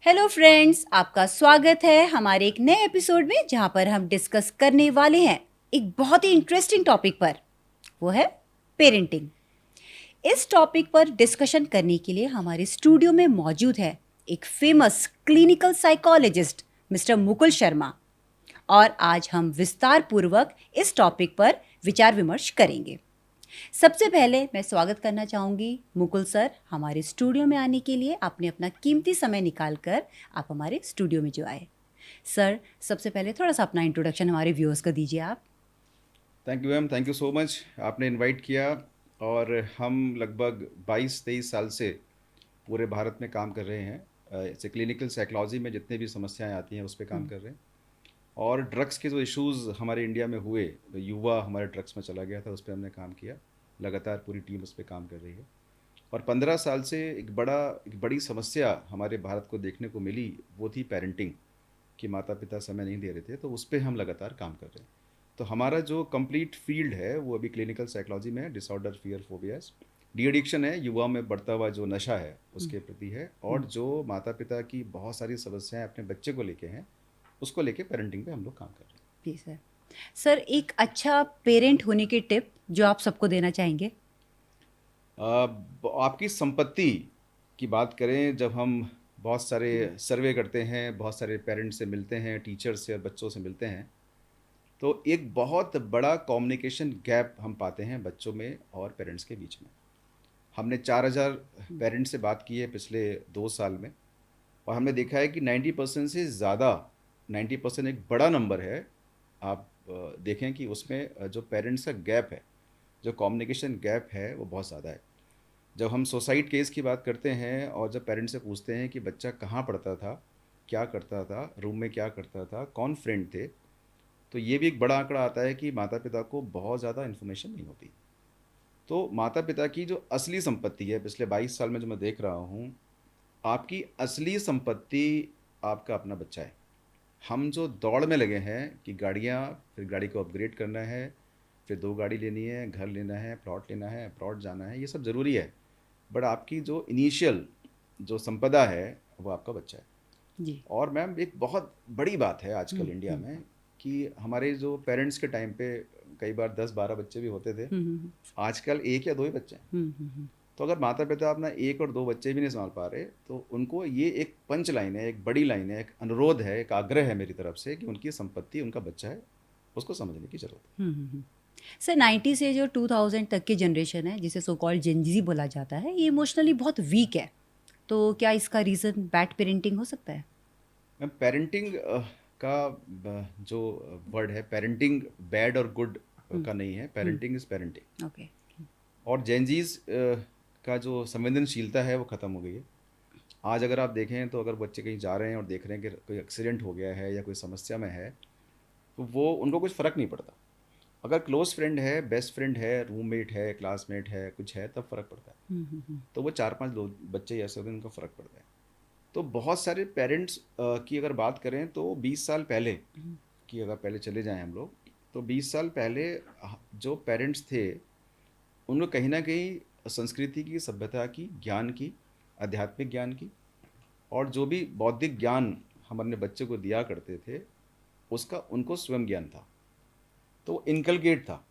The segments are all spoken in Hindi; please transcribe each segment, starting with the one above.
हेलो फ्रेंड्स, आपका स्वागत है हमारे एक नए एपिसोड में जहां पर हम डिस्कस करने वाले हैं एक बहुत ही इंटरेस्टिंग टॉपिक पर। वो है पेरेंटिंग। इस टॉपिक पर डिस्कशन करने के लिए हमारे स्टूडियो में मौजूद है एक famous clinical psychologist mister Mukul Sharma, और आज हम विस्तार पूर्वक इस टॉपिक पर विचार विमर्श करेंगे। सबसे पहले मैं स्वागत करना चाहूँगी मुकुल सर, हमारे स्टूडियो में आने के लिए आपने अपना कीमती समय निकालकर आप हमारे स्टूडियो में जो आए। सर, सबसे पहले थोड़ा सा अपना इंट्रोडक्शन हमारे व्यूअर्स को दीजिए आप। Thank you ma'am, thank you so much. आपने इनवाइट किया और हम लगभग 22-23 साल से पूरे भारत में काम कर रहे हैं। इसे क्लिनिकल साइकोलॉजी में जितने भी समस्याएं आती हैं उस पर काम कर रहे हैं। और ड्रग्स के जो इश्यूज़ हमारे इंडिया में हुए, तो युवा हमारे ड्रग्स में चला गया था, उस पर हमने काम किया। लगातार पूरी टीम उस पर काम कर रही है। और 15 साल से एक बड़ी समस्या हमारे भारत को देखने को मिली, वो थी पेरेंटिंग, कि माता पिता समय नहीं दे रहे थे, तो उस पर हम लगातार काम कर रहे हैं। तो हमारा जो कंप्लीट फील्ड है वो अभी क्लिनिकल साइकोलॉजी में है। Disorder, fear, phobias, de addiction है, युवा में बढ़ता हुआ जो नशा है उसके प्रति है, और जो माता पिता की बहुत सारी समस्याएं अपने बच्चे को लेके हैं, उसको लेके पेरेंटिंग पे हम लोग काम कर रहे हैं। जी सर। सर, एक अच्छा पेरेंट होने के टिप जो आप सबको देना चाहेंगे। आपकी संपत्ति की बात करें, जब हम बहुत सारे सर्वे करते हैं, बहुत सारे पेरेंट्स से मिलते हैं, टीचर्स से और बच्चों से मिलते हैं, तो एक बहुत बड़ा कम्युनिकेशन गैप हम पाते हैं बच्चों में और पेरेंट्स के बीच में। हमने 4000 पेरेंट्स से बात की है पिछले 2 साल में, और हमने देखा है कि 90% से ज़्यादा, 90% एक बड़ा नंबर है। आप देखें कि उसमें जो पेरेंट्स का गैप है, जो कम्युनिकेशन गैप है, वो बहुत ज़्यादा है। जब हम सुसाइड केस की बात करते हैं और जब पेरेंट्स से पूछते हैं कि बच्चा कहाँ पढ़ता था, क्या करता था, रूम में क्या करता था, कौन फ्रेंड थे, तो ये भी एक बड़ा आंकड़ा आता है कि माता पिता को बहुत ज़्यादा इन्फॉर्मेशन नहीं होती। तो माता पिता की जो असली संपत्ति है, पिछले 22 साल में जो मैं देख रहा हूँ, आपकी असली संपत्ति आपका अपना बच्चा है। हम जो दौड़ में लगे हैं कि गाड़ियाँ, फिर गाड़ी को अपग्रेड करना है, फिर 2 गाड़ी लेनी है, घर लेना है, प्लॉट लेना है, अब्रॉड जाना है, ये सब ज़रूरी है। बट आपकी जो इनिशियल जो संपदा है, वो आपका बच्चा है। जी। और मैम, एक बहुत बड़ी बात है आजकल इंडिया हम्म। में कि हमारे जो पेरेंट्स के टाइम पे कई बार 10-12 बच्चे भी होते थे, हम्म। आजकल 1 या 2 ही बच्चे हैं। हम्म। तो अगर माता पिता अपना 1 और 2 बच्चे भी नहीं संभाल पा रहे, तो उनको ये एक पंच लाइन है, एक बड़ी लाइन है, एक अनुरोध है, एक आग्रह है मेरी तरफ से कि उनकी संपत्ति उनका बच्चा है, उसको समझने की ज़रूरत है। सर, 90 से जो 2000 तक की जनरेशन है जिसे सो कॉल्ड जेनजी बोला जाता है, ये इमोशनली बहुत वीक है। तो क्या इसका रीज़न बैड पेरेंटिंग हो सकता है? मैम, पेरेंटिंग का जो वर्ड है, पेरेंटिंग बैड और गुड का नहीं है, पेरेंटिंग इज़ पेरेंटिंग। ओके। और जेनजीज का जो संवेदनशीलता है वो ख़त्म हो गई है। आज अगर आप देखें तो अगर बच्चे कहीं जा रहे हैं और देख रहे हैं कि कोई एक्सीडेंट हो गया है या कोई समस्या में है, तो वो उनको कुछ फ़र्क नहीं पड़ता। अगर क्लोज़ फ्रेंड है, बेस्ट फ्रेंड है, रूममेट है, क्लासमेट है, कुछ है, तब फ़र्क पड़ता है। तो वो 4-5 लोग बच्चे ऐसे होते हैं उनको फ़र्क पड़ता है। तो बहुत सारे पेरेंट्स की अगर बात करें तो 20 साल पहले की अगर पहले चले जाएं हम लोग, तो 20 साल पहले जो पेरेंट्स थे, उनको कहीं ना कहीं संस्कृति की, सभ्यता की, ज्ञान की, आध्यात्मिक ज्ञान की, और जो भी बौद्धिक ज्ञान हम अपने बच्चे को दिया करते थे, उसका उनको स्वयं ज्ञान था। तो इनकलकेट था,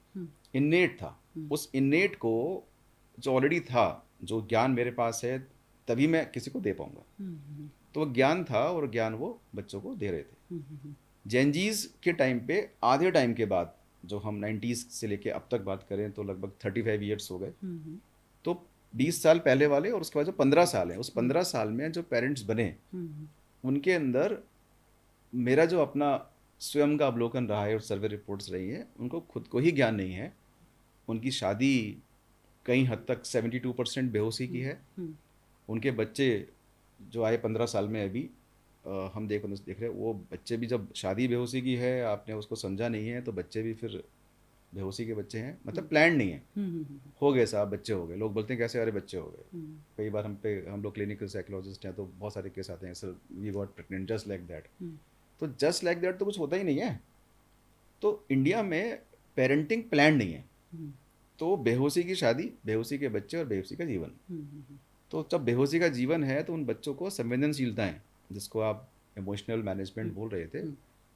इन्नेट था। उस इन्नेट को, जो ऑलरेडी था, जो ज्ञान मेरे पास है, तभी मैं किसी को दे पाऊंगा। तो वो ज्ञान था और ज्ञान वो बच्चों को दे रहे थे। जेनजीज के टाइम पे, आधे टाइम के बाद, जो हम 90s से लेके अब तक बात करें तो लगभग 35 ईयर्स हो गए। तो 20 साल पहले वाले और उसके बाद जो 15 साल है, उस 15 साल में जो पेरेंट्स बने, उनके अंदर मेरा जो अपना स्वयं का अवलोकन रहा है और सर्वे रिपोर्ट्स रही है, उनको खुद को ही ज्ञान नहीं है। उनकी शादी कई हद तक 72% बेहोशी की है। उनके बच्चे जो आए 15 साल में अभी, हम देख रहे हैं, वो बच्चे भी, जब शादी बेहोशी की है, आपने उसको समझा नहीं है, तो बच्चे भी फिर बेहोशी के बच्चे हैं। मतलब प्लान नहीं है, हो गए साहब, बच्चे हो गए। लोग बोलते हैं कैसे, अरे बच्चे हो गए। कई बार हम लोग क्लिनिकल साइकोलॉजिस्ट हैं, तो बहुत सारे केस आते हैं, sir we got pregnant just like that. तो जस्ट लाइक दैट तो कुछ होता ही नहीं है। तो इंडिया में पेरेंटिंग प्लान नहीं है, तो बेहोशी की शादी, बेहोशी के बच्चे और बेहोशी का जीवन। तो जब बेहोशी का जीवन है, तो उन बच्चों को संवेदनशीलताएं, जिसको आप इमोशनल मैनेजमेंट बोल रहे थे,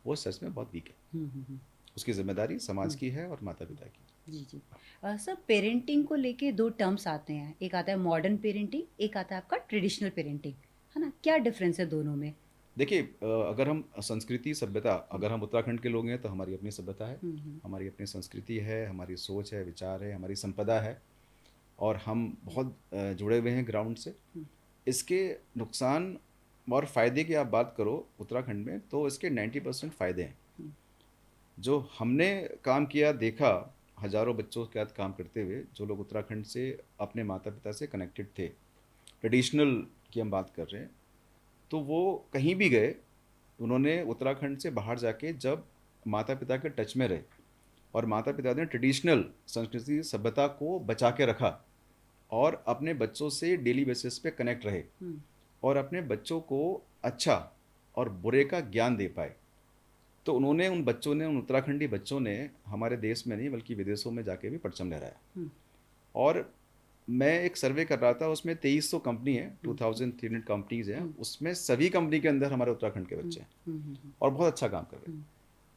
वो सच में बहुत वीक है। उसकी जिम्मेदारी समाज की है और माता पिता की। जी जी। सर, पेरेंटिंग को लेके दो टर्म्स आते हैं, एक आता है मॉडर्न पेरेंटिंग, एक आता है आपका ट्रेडिशनल पेरेंटिंग, है ना? क्या डिफरेंस है दोनों में? देखिए, अगर हम संस्कृति सभ्यता, अगर हम उत्तराखंड के लोग हैं तो हमारी अपनी सभ्यता है, हमारी अपनी संस्कृति है, हमारी सोच है, विचार है, हमारी संपदा है, और हम बहुत जुड़े हुए हैं ग्राउंड से। इसके नुकसान और फ़ायदे की आप बात करो उत्तराखंड में, तो इसके 90% फ़ायदे हैं। जो हमने काम किया देखा, हज़ारों बच्चों के साथ काम करते हुए, जो लोग उत्तराखंड से अपने माता पिता से कनेक्टेड थे, ट्रेडिशनल की हम बात कर रहे हैं, तो वो कहीं भी गए, उन्होंने उत्तराखंड से बाहर जाके जब माता पिता के टच में रहे और माता पिता ने ट्रेडिशनल संस्कृति सभ्यता को बचा के रखा और अपने बच्चों से डेली बेसिस पे कनेक्ट रहे और अपने बच्चों को अच्छा और बुरे का ज्ञान दे पाए, तो उन्होंने, उन बच्चों ने, उन उत्तराखंडी बच्चों ने हमारे देश में नहीं बल्कि विदेशों में जाके भी परचम लहराया। और मैं एक सर्वे कर रहा था, उसमें 2300 कंपनी है, 2300 कंपनीज हैं, उसमें सभी कंपनी के अंदर हमारे उत्तराखंड के बच्चे हैं और बहुत अच्छा काम कर रहे हैं।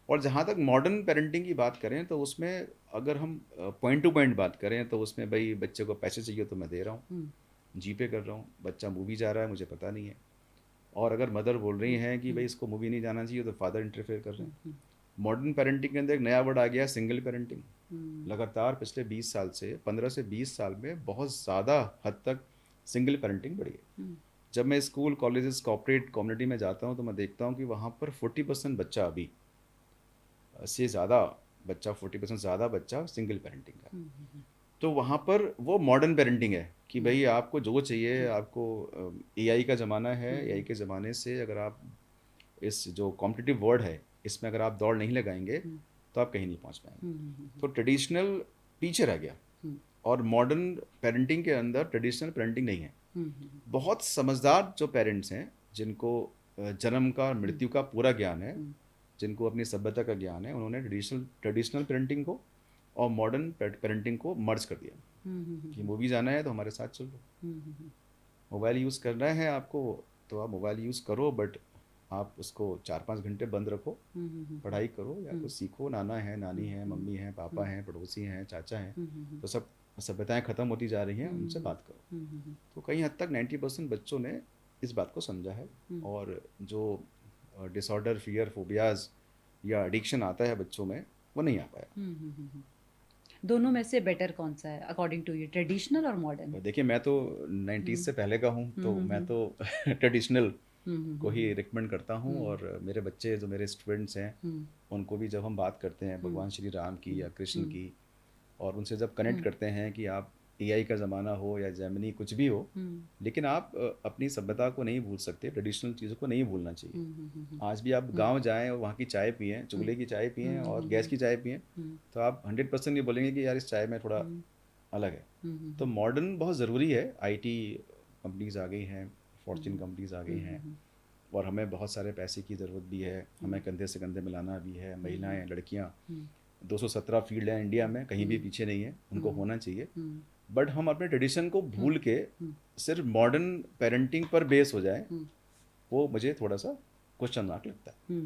और जहाँ तक मॉडर्न पेरेंटिंग की बात करें तो उसमें अगर हम पॉइंट टू पॉइंट बात करें तो उसमें भाई बच्चे को पैसे चाहिए तो मैं दे रहा हूँ, जीपे कर रहा हूँ, बच्चा मूवी जा रहा है मुझे पता नहीं है, और अगर मदर बोल रही हैं कि भाई इसको मूवी नहीं जाना चाहिए तो फादर इंटरफेयर कर रहे हैं। मॉडर्न पेरेंटिंग के अंदर एक नया वर्ड आ गया, सिंगल पेरेंटिंग। लगातार पिछले 20 साल से, 15 से 20 साल में बहुत ज़्यादा हद तक सिंगल पेरेंटिंग बढ़ी है। जब मैं स्कूल, कॉलेजेस, कॉर्पोरेट कम्युनिटी में जाता हूँ तो मैं देखता हूँ कि वहाँ पर 40% बच्चा अभी से ज़्यादा बच्चा, 40% ज़्यादा बच्चा सिंगल पेरेंटिंग का। तो वहाँ पर वो मॉडर्न पेरेंटिंग है कि भाई आपको जो चाहिए, आपको एआई का ज़माना है, एआई के ज़माने से अगर आप इस जो कॉम्पिटिटिव वर्ल्ड है इसमें अगर आप दौड़ नहीं लगाएंगे तो आप कहीं नहीं पहुँच पाएंगे। तो ट्रेडिशनल पीछे रह गया और मॉडर्न पेरेंटिंग के अंदर ट्रेडिशनल पेरेंटिंग नहीं है। बहुत समझदार जो पेरेंट्स हैं, जिनको जन्म का और मृत्यु का पूरा ज्ञान है, जिनको अपनी सभ्यता का ज्ञान है, उन्होंने ट्रेडिशनल पेरेंटिंग को और मॉडर्न पेरेंटिंग को मर्ज कर दिया कि मूवी जाना है तो हमारे साथ चलो, मोबाइल यूज़ करना है आपको तो आप मोबाइल यूज़ करो, बट आप उसको 4-5 घंटे बंद रखो, पढ़ाई करो या कुछ सीखो, नाना है, नानी है, मम्मी है, पापा हैं, पड़ोसी हैं, चाचा हैं, तो सब सभ्यताएं ख़त्म होती जा रही हैं, उनसे बात करो। तो कहीं हद तक 90% बच्चों ने इस बात को समझा है, और जो डिसऑर्डर, फियर, फोबियाज या एडिक्शन आता है बच्चों में, वो नहीं आ पाया। दोनों में से बेटर कौन सा है अकॉर्डिंग टू यू, ट्रेडिशनल और मॉडर्न? देखिए, मैं तो 90s से पहले का हूँ, तो मैं तो ट्रेडिशनल को ही रिकमेंड करता हूँ। और मेरे बच्चे, जो मेरे स्टूडेंट्स हैं, उनको भी जब हम बात करते हैं भगवान श्री राम की या कृष्ण की, और उनसे जब कनेक्ट करते हैं कि आप एआई का ज़माना हो या जेमिनी कुछ भी हो, लेकिन आप अपनी सभ्यता को नहीं भूल सकते, ट्रेडिशनल चीज़ों को नहीं भूलना चाहिए। आज भी आप गांव जाएं और वहाँ की चाय पिएं, चूल्हे की चाय पिएं और गैस की चाय पिएं, तो आप 100% ये बोलेंगे कि यार इस चाय में थोड़ा अलग है। तो मॉडर्न बहुत ज़रूरी है। आईटी कंपनीज आ गई हैं, फॉर्च्यून कंपनीज आ गई हैं, और हमें बहुत सारे पैसे की ज़रूरत भी है, हमें कंधे से कंधे मिलाना भी है। महिलाएं, लड़कियाँ, 217 फील्ड हैं इंडिया में, कहीं भी पीछे नहीं है, उनको होना चाहिए। बट हम अपने ट्रेडिशन को भूल के सिर्फ मॉडर्न पेरेंटिंग पर बेस हो जाए, वो मुझे थोड़ा सा क्वेश्चन मार्क लगता है।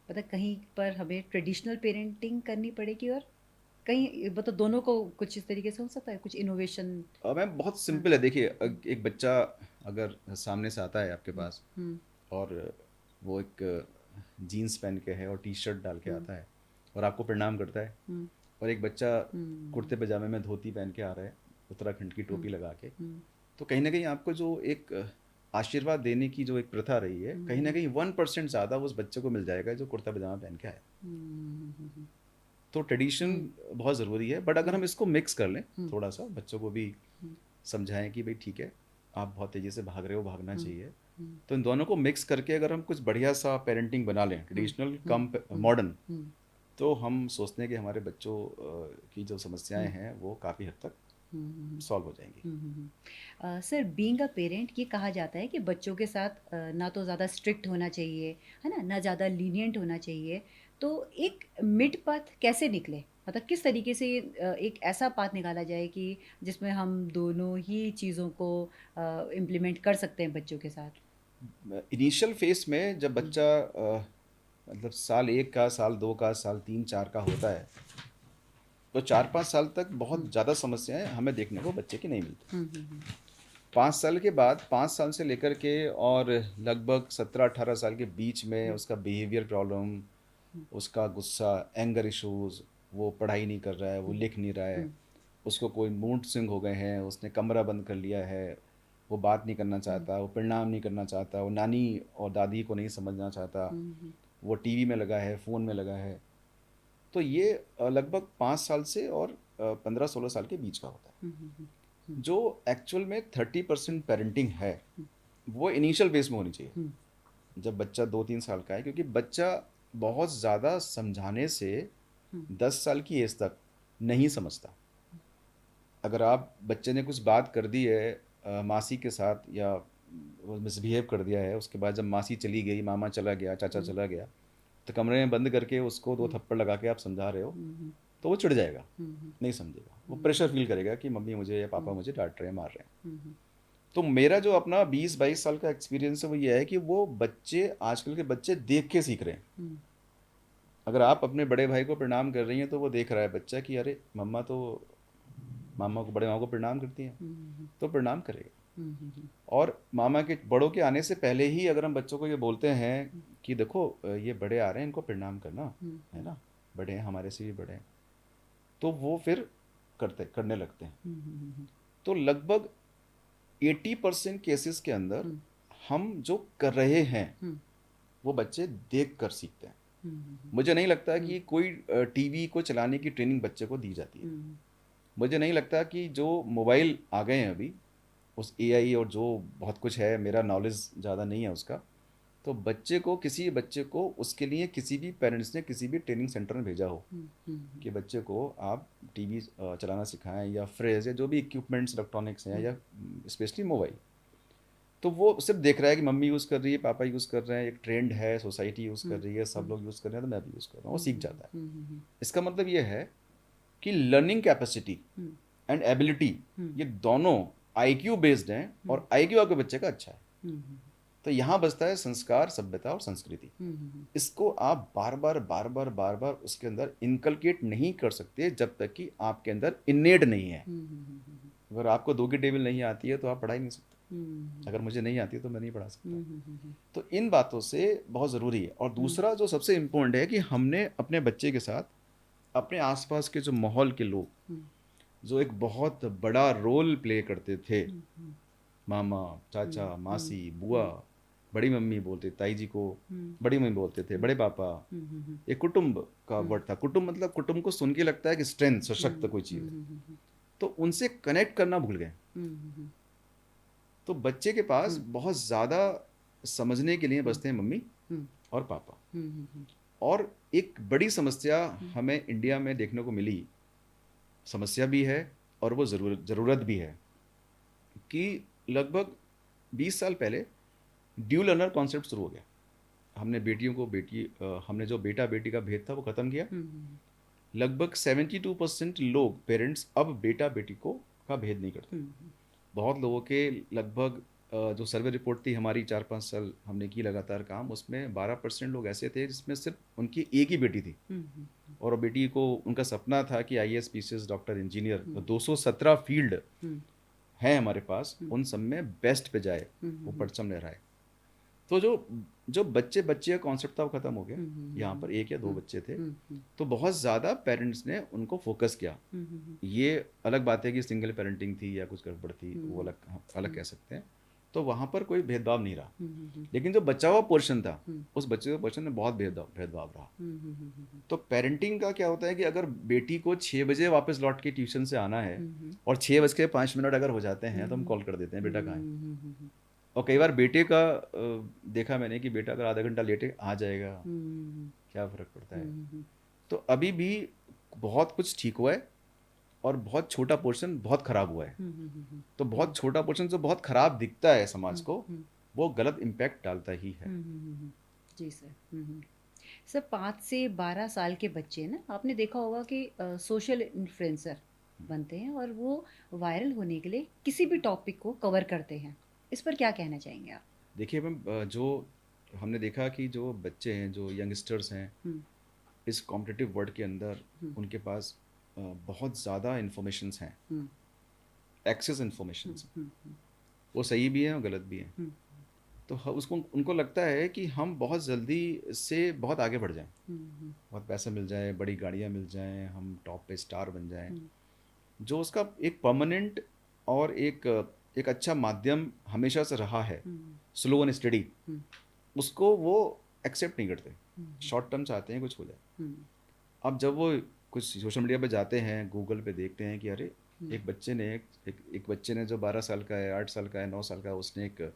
पता कहीं पर हमें ट्रेडिशनल पेरेंटिंग करनी पड़ेगी और कहीं मतलब दोनों को कुछ इस तरीके से हो सकता है, कुछ इनोवेशन? मैम बहुत सिंपल है। देखिए, एक बच्चा अगर सामने से आता है आपके पास और वो एक जीन्स पहन के है और टी शर्ट डाल के आता है और आपको प्रणाम करता है, और एक बच्चा कुर्ते पजामे में धोती पहन के आ रहा है, उत्तराखंड की टोपी लगा के, तो कहीं ना कहीं आपको जो एक आशीर्वाद देने की जो एक प्रथा रही है, कहीं ना कहीं 1% ज़्यादा उस बच्चे को मिल जाएगा जो कुर्ता पजामा पहन के आया। तो ट्रेडिशन बहुत ज़रूरी है, बट अगर हम इसको मिक्स कर लें थोड़ा सा, बच्चों को भी समझाएं कि भाई ठीक है, आप बहुत तेज़ी से भाग रहे हो, भागना चाहिए, तो इन दोनों को मिक्स करके अगर हम कुछ बढ़िया सा पेरेंटिंग बना लें, ट्रेडिशनल कम मॉडर्न, तो हम सोचते हैं कि हमारे बच्चों की जो समस्याएं हैं वो काफ़ी हद तक सॉल्व हो जाएंगी। सर, बीइंग अ पेरेंट, ये कहा जाता है कि बच्चों के साथ ना तो ज़्यादा स्ट्रिक्ट होना चाहिए, है ना ज़्यादा लीनियंट होना चाहिए, तो एक मिड पाथ कैसे निकले? मतलब किस तरीके से एक ऐसा पाथ निकाला जाए कि जिसमें हम दोनों ही चीज़ों को इम्प्लीमेंट कर सकते हैं बच्चों के साथ? इनिशियल फेस में जब बच्चा मतलब साल 1 का, साल 2 का, साल 3-4 का होता है, तो 4-5 साल तक बहुत ज़्यादा समस्याएं हमें देखने को बच्चे की नहीं मिलती। 5 साल के बाद, 5 साल से लेकर के और लगभग 17-18 साल के बीच में उसका बिहेवियर प्रॉब्लम, उसका गुस्सा, एंगर इश्यूज, वो पढ़ाई नहीं कर रहा है, वो लिख नहीं रहा है, उसको कोई मूड स्विंग हो गए हैं, उसने कमरा बंद कर लिया है, वो बात नहीं करना चाहता, वो परिणाम नहीं करना चाहता, वो नानी और दादी को नहीं समझना चाहता, वो टीवी में लगा है, फ़ोन में लगा है। तो ये लगभग 5 साल से और 15-16 साल के बीच का होता है। जो एक्चुअल में 30% पेरेंटिंग है, वो इनिशियल फेज में होनी चाहिए जब बच्चा 2-3 साल का है, क्योंकि बच्चा बहुत ज़्यादा समझाने से 10 साल की एज तक नहीं समझता। अगर आप बच्चे ने कुछ बात कर दी है मासी के साथ, या वो मिसबिहेव कर दिया है, उसके बाद जब मासी चली गई, मामा चला गया, चाचा चला गया, तो कमरे में बंद करके उसको 2 थप्पड़ लगा के आप समझा रहे हो, तो वो चिढ़ जाएगा, नहीं समझेगा, वो प्रेशर फील करेगा कि मम्मी मुझे या पापा मुझे डांट रहे हैं, मार रहे हैं। तो मेरा जो अपना 20-22 साल का एक्सपीरियंस है वो ये है कि वो बच्चे, आजकल के बच्चे देख के सीख रहे हैं। अगर आप अपने बड़े भाई को प्रणाम कर रही हैं तो वो देख रहा है बच्चा कि अरे मम्मा तो मामा को, बड़े मामा को प्रणाम करती हैं, तो प्रणाम करेगा। और मामा के, बड़ों के आने से पहले ही अगर हम बच्चों को ये बोलते हैं कि देखो ये बड़े आ रहे हैं, इनको प्रणाम करना है ना, बड़े हैं, हमारे से भी बड़े हैं, तो वो फिर करने लगते हैं। तो लगभग 80% केसेस के अंदर हम जो कर रहे हैं वो बच्चे देख कर सीखते हैं। मुझे नहीं लगता कि कोई टीवी को चलाने की ट्रेनिंग बच्चे को दी जाती है। मुझे नहीं लगता कि जो मोबाइल आ गए हैं अभी, उस एआई और जो बहुत कुछ है, मेरा नॉलेज ज़्यादा नहीं है उसका, तो किसी बच्चे को उसके लिए किसी भी पेरेंट्स ने किसी भी ट्रेनिंग सेंटर में भेजा हो कि बच्चे को आप टीवी चलाना सिखाएं, या फ्रिज, या जो भी इक्विपमेंट्स इलेक्ट्रॉनिक्स हैं, या स्पेशली मोबाइल, तो वो सिर्फ देख रहा है कि मम्मी यूज़ कर रही है, पापा यूज़ कर रहे हैं, एक ट्रेंड है, सोसाइटी यूज़ कर रही है, सब लोग यूज़ कर रहे हैं, तो मैं भी यूज़ कर रहा हूँ, वो सीख जाता है। इसका मतलब ये है कि लर्निंग कैपेसिटी एंड एबिलिटी, ये दोनों आईक्यू बेस्ड हैं, और आईक्यू आपके बच्चे का अच्छा है। तो यहाँ बचता है संस्कार, सभ्यता और संस्कृति। इसको आप बार बार उसके अंदर इनकलकेट नहीं कर सकते जब तक कि आपके अंदर इन्नेट नहीं है। अगर आपको 2 की टेबल नहीं आती है तो आप पढ़ा ही नहीं सकते। अगर मुझे नहीं आती है तो मैं नहीं पढ़ा सकता। तो इन बातों से बहुत ज़रूरी है। और दूसरा जो सबसे इम्पोर्टेंट है कि हमने अपने बच्चे के साथ अपने आसपास के जो माहौल के लोग, जो एक बहुत बड़ा रोल प्ले करते थे, मामा, चाचा, मासी, बुआ, बड़ी मम्मी बोलते, ताई जी को बड़ी मम्मी बोलते थे, बड़े पापा, एक कुटुंब का वर्ड था। कुटुंब मतलब, कुटुंब को सुन के लगता है कि स्ट्रेंथ, सशक्त कोई चीज़ है, तो उनसे कनेक्ट करना भूल गए। तो बच्चे के पास बहुत ज़्यादा समझने के लिए बचते हैं मम्मी और पापा। और एक बड़ी समस्या हमें इंडिया में देखने को मिली, समस्या भी है और वो ज़रूरत भी है, कि लगभग 20 साल पहले ड्यू लर्नर कॉन्सेप्ट शुरू हो गया। हमने बेटियों को हमने जो बेटा बेटी का भेद था वो ख़त्म किया। लगभग 72% लोग, पेरेंट्स, अब बेटा बेटी का भेद नहीं करते। बहुत लोगों के, लगभग जो सर्वे रिपोर्ट थी हमारी 4-5 साल हमने की लगातार काम, उसमें 12% लोग ऐसे थे जिसमें सिर्फ उनकी एक ही बेटी थी, और वो बेटी को, उनका सपना था कि IAS, PCS, doctor, engineer. 217 field है हमारे पास, उन सब में बेस्ट पे जाए, वो परचम ले रहा है। तो जो बच्चे का कॉन्सेप्ट था वो ख़त्म हो गया। यहाँ पर 1 या 2 बच्चे थे, तो बहुत ज़्यादा पेरेंट्स ने उनको फोकस किया। ये अलग बात है कि सिंगल पेरेंटिंग थी या कुछ गड़बड़ थी, वो अलग कह सकते हैं। तो वहाँ पर कोई भेदभाव नहीं रहा। लेकिन जो बचा हुआ पोर्शन था, उस बचे हुए पोर्शन में बहुत भेदभाव रहा। तो पेरेंटिंग का क्या होता है कि अगर बेटी को 6 बजे वापस लौट के ट्यूशन से आना है और 6:05 अगर हो जाते हैं तो हम कॉल कर देते हैं, बेटा कहाँ है। और कई बार बेटे का देखा मैंने कि बेटा अगर आधा घंटा लेटे आ जाएगा, क्या फ़र्क पड़ता है। तो अभी भी बहुत कुछ ठीक हुआ है और बहुत छोटा पोर्शन बहुत ख़राब हुआ है। तो बहुत छोटा पोर्शन जो बहुत ख़राब दिखता है समाज को, वो गलत इम्पैक्ट डालता ही है। जी सर। सर, 5 से 12 साल के बच्चे ना, आपने देखा होगा कि सोशल इन्फ्लुएंसर बनते हैं और वो वायरल होने के लिए किसी भी टॉपिक को कवर करते हैं। इस पर क्या कहना चाहेंगे आप? देखिए मैम, जो हमने देखा कि जो बच्चे हैं, जो यंगस्टर्स हैं, हम्म, इस कॉम्पिटिटिव वर्ल्ड के अंदर उनके पास बहुत ज़्यादा इन्फॉर्मेशंस हैं, हम्म, एक्सेस इन्फॉर्मेशंस हैं। हम्म, वो सही भी हैं और गलत भी हैं। हम्म, तो उसको उनको लगता है कि हम बहुत जल्दी से बहुत आगे बढ़ जाएं, हम्म, बहुत पैसा मिल जाए, बड़ी गाड़ियां मिल जाएं, हम टॉप पे स्टार बन जाएं। हम्म, जो उसका एक परमानेंट और एक अच्छा माध्यम हमेशा से रहा है, हम्म, स्लो एंड स्टडी, हम्म, उसको वो एक्सेप्ट नहीं करते। हम्म, शॉर्ट टर्म चाहते हैं कुछ हो जाए। हम्म, अब जब वो कुछ सोशल मीडिया पे जाते हैं, गूगल पे देखते हैं कि अरे हम्म, एक बच्चे ने एक बच्चे ने जो 12 साल का है, 8 साल का है, 9 साल का है, उसने एक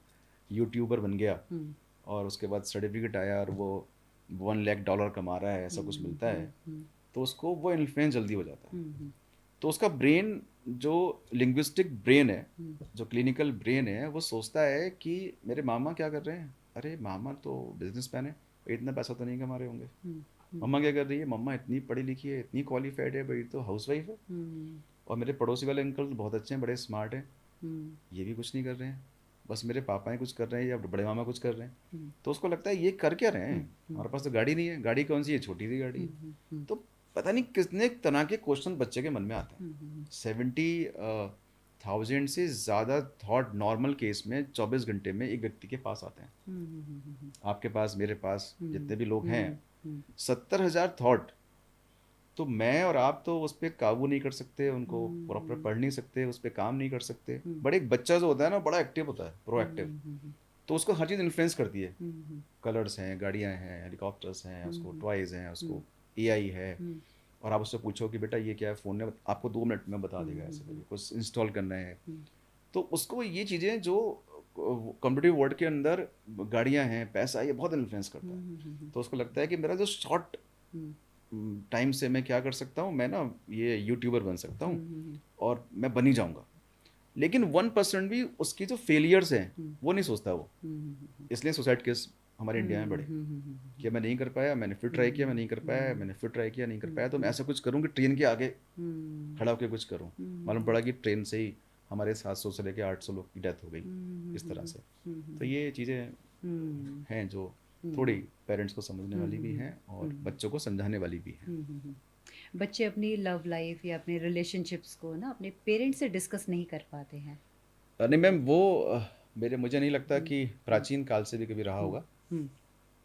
यूट्यूबर बन गया हम्म, और उसके बाद सर्टिफिकेट आया और वो $1 लाख कमा रहा है, ऐसा कुछ हम्म, मिलता है, हम्म, तो उसको वो इन्फ्लुएंस जल्दी हो जाता है। हम्म, तो उसका ब्रेन, जो लिंग्विस्टिक ब्रेन है, हम्म, जो क्लिनिकल ब्रेन है, वो सोचता है कि मेरे मामा क्या कर रहे हैं, अरे मामा तो बिजनेसमैन है, इतना पैसा तो नहीं कमा रहे होंगे। हम्म, मम्मा क्या कर रही है, मम्मा इतनी पढ़ी लिखी है, इतनी क्वालिफाइड है, बड़ी तो हाउसवाइफ है। हम्म, और मेरे पड़ोसी वाले अंकल तो बहुत अच्छे हैं, बड़े स्मार्ट हैं, हम्म, ये भी कुछ नहीं कर रहे हैं, बस मेरे पापा ही कुछ कर रहे हैं या बड़े मामा कुछ कर रहे हैं। हम्म, तो उसको लगता है ये कर क्या रहे हैं, हम्म, हमारे पास तो गाड़ी नहीं है, गाड़ी कौन सी है, छोटी सी गाड़ी है। हम्म, तो पता नहीं कितने तरह के क्वेश्चन बच्चे के मन में आते हैं। हम्म, 70,000 से ज़्यादा थॉट नॉर्मल केस में 24 घंटे में एक व्यक्ति के पास आते हैं। आपके पास, मेरे पास, जितने भी लोग हैं, 70,000 थॉट। तो मैं और आप तो उस पर काबू नहीं कर सकते, उनको प्रॉपर पढ़ नहीं सकते, उस पर काम नहीं कर सकते। बट एक बच्चा जो होता है ना, बड़ा एक्टिव होता है, प्रोएक्टिव। तो उसको हर चीज़ इन्फ्लुएंस करती है। कलर्स हैं, गाड़ियाँ हैं, हेलीकॉप्टर्स हैं, उसको टॉयज़ हैं, उसको एआई है। और आप उससे पूछो कि बेटा ये क्या है, फ़ोन ने आपको 2 मिनट में बता देगा, ऐसे करके कुछ इंस्टॉल करना है। तो उसको ये चीज़ें जो कॉम्पिटिटिव वर्ल्ड के अंदर, गाड़ियाँ हैं, पैसा, ये बहुत इन्फ्लुएंस करता है। तो उसको लगता है कि मेरा जो शॉर्ट टाइम से मैं क्या कर सकता हूँ, मैं ना ये यूट्यूबर बन सकता हूँ और मैं बन ही जाऊँगा। लेकिन 1% भी उसकी जो फेलियर्स हैं वो नहीं सोचता वो। इसलिए सुसाइड केस हमारे इंडिया में बढ़े कि मैं नहीं कर पाया, मैंने फिर ट्राई किया, मैं नहीं कर पाया, मैंने फिर ट्राई किया, नहीं कर पाया, तो मैं ऐसा कुछ करूँ कि ट्रेन के आगे खड़ा होकर कुछ करूँ। मालूम पड़ा कि ट्रेन से ही हमारे 700 से लेकर 800 लोग की डेथ हो गई इस तरह से। तो ये चीज़ें हैं जो थोड़ी पेरेंट्स को समझने वाली भी हैं और बच्चों को समझाने वाली भी हैं। बच्चे अपनी लव लाइफ या अपने रिलेशनशिप्स को ना अपने पेरेंट्स से डिस्कस नहीं कर पाते हैं। नहीं मैम, वो मुझे नहीं लगता कि प्राचीन काल से भी कभी रहा होगा। हम्म,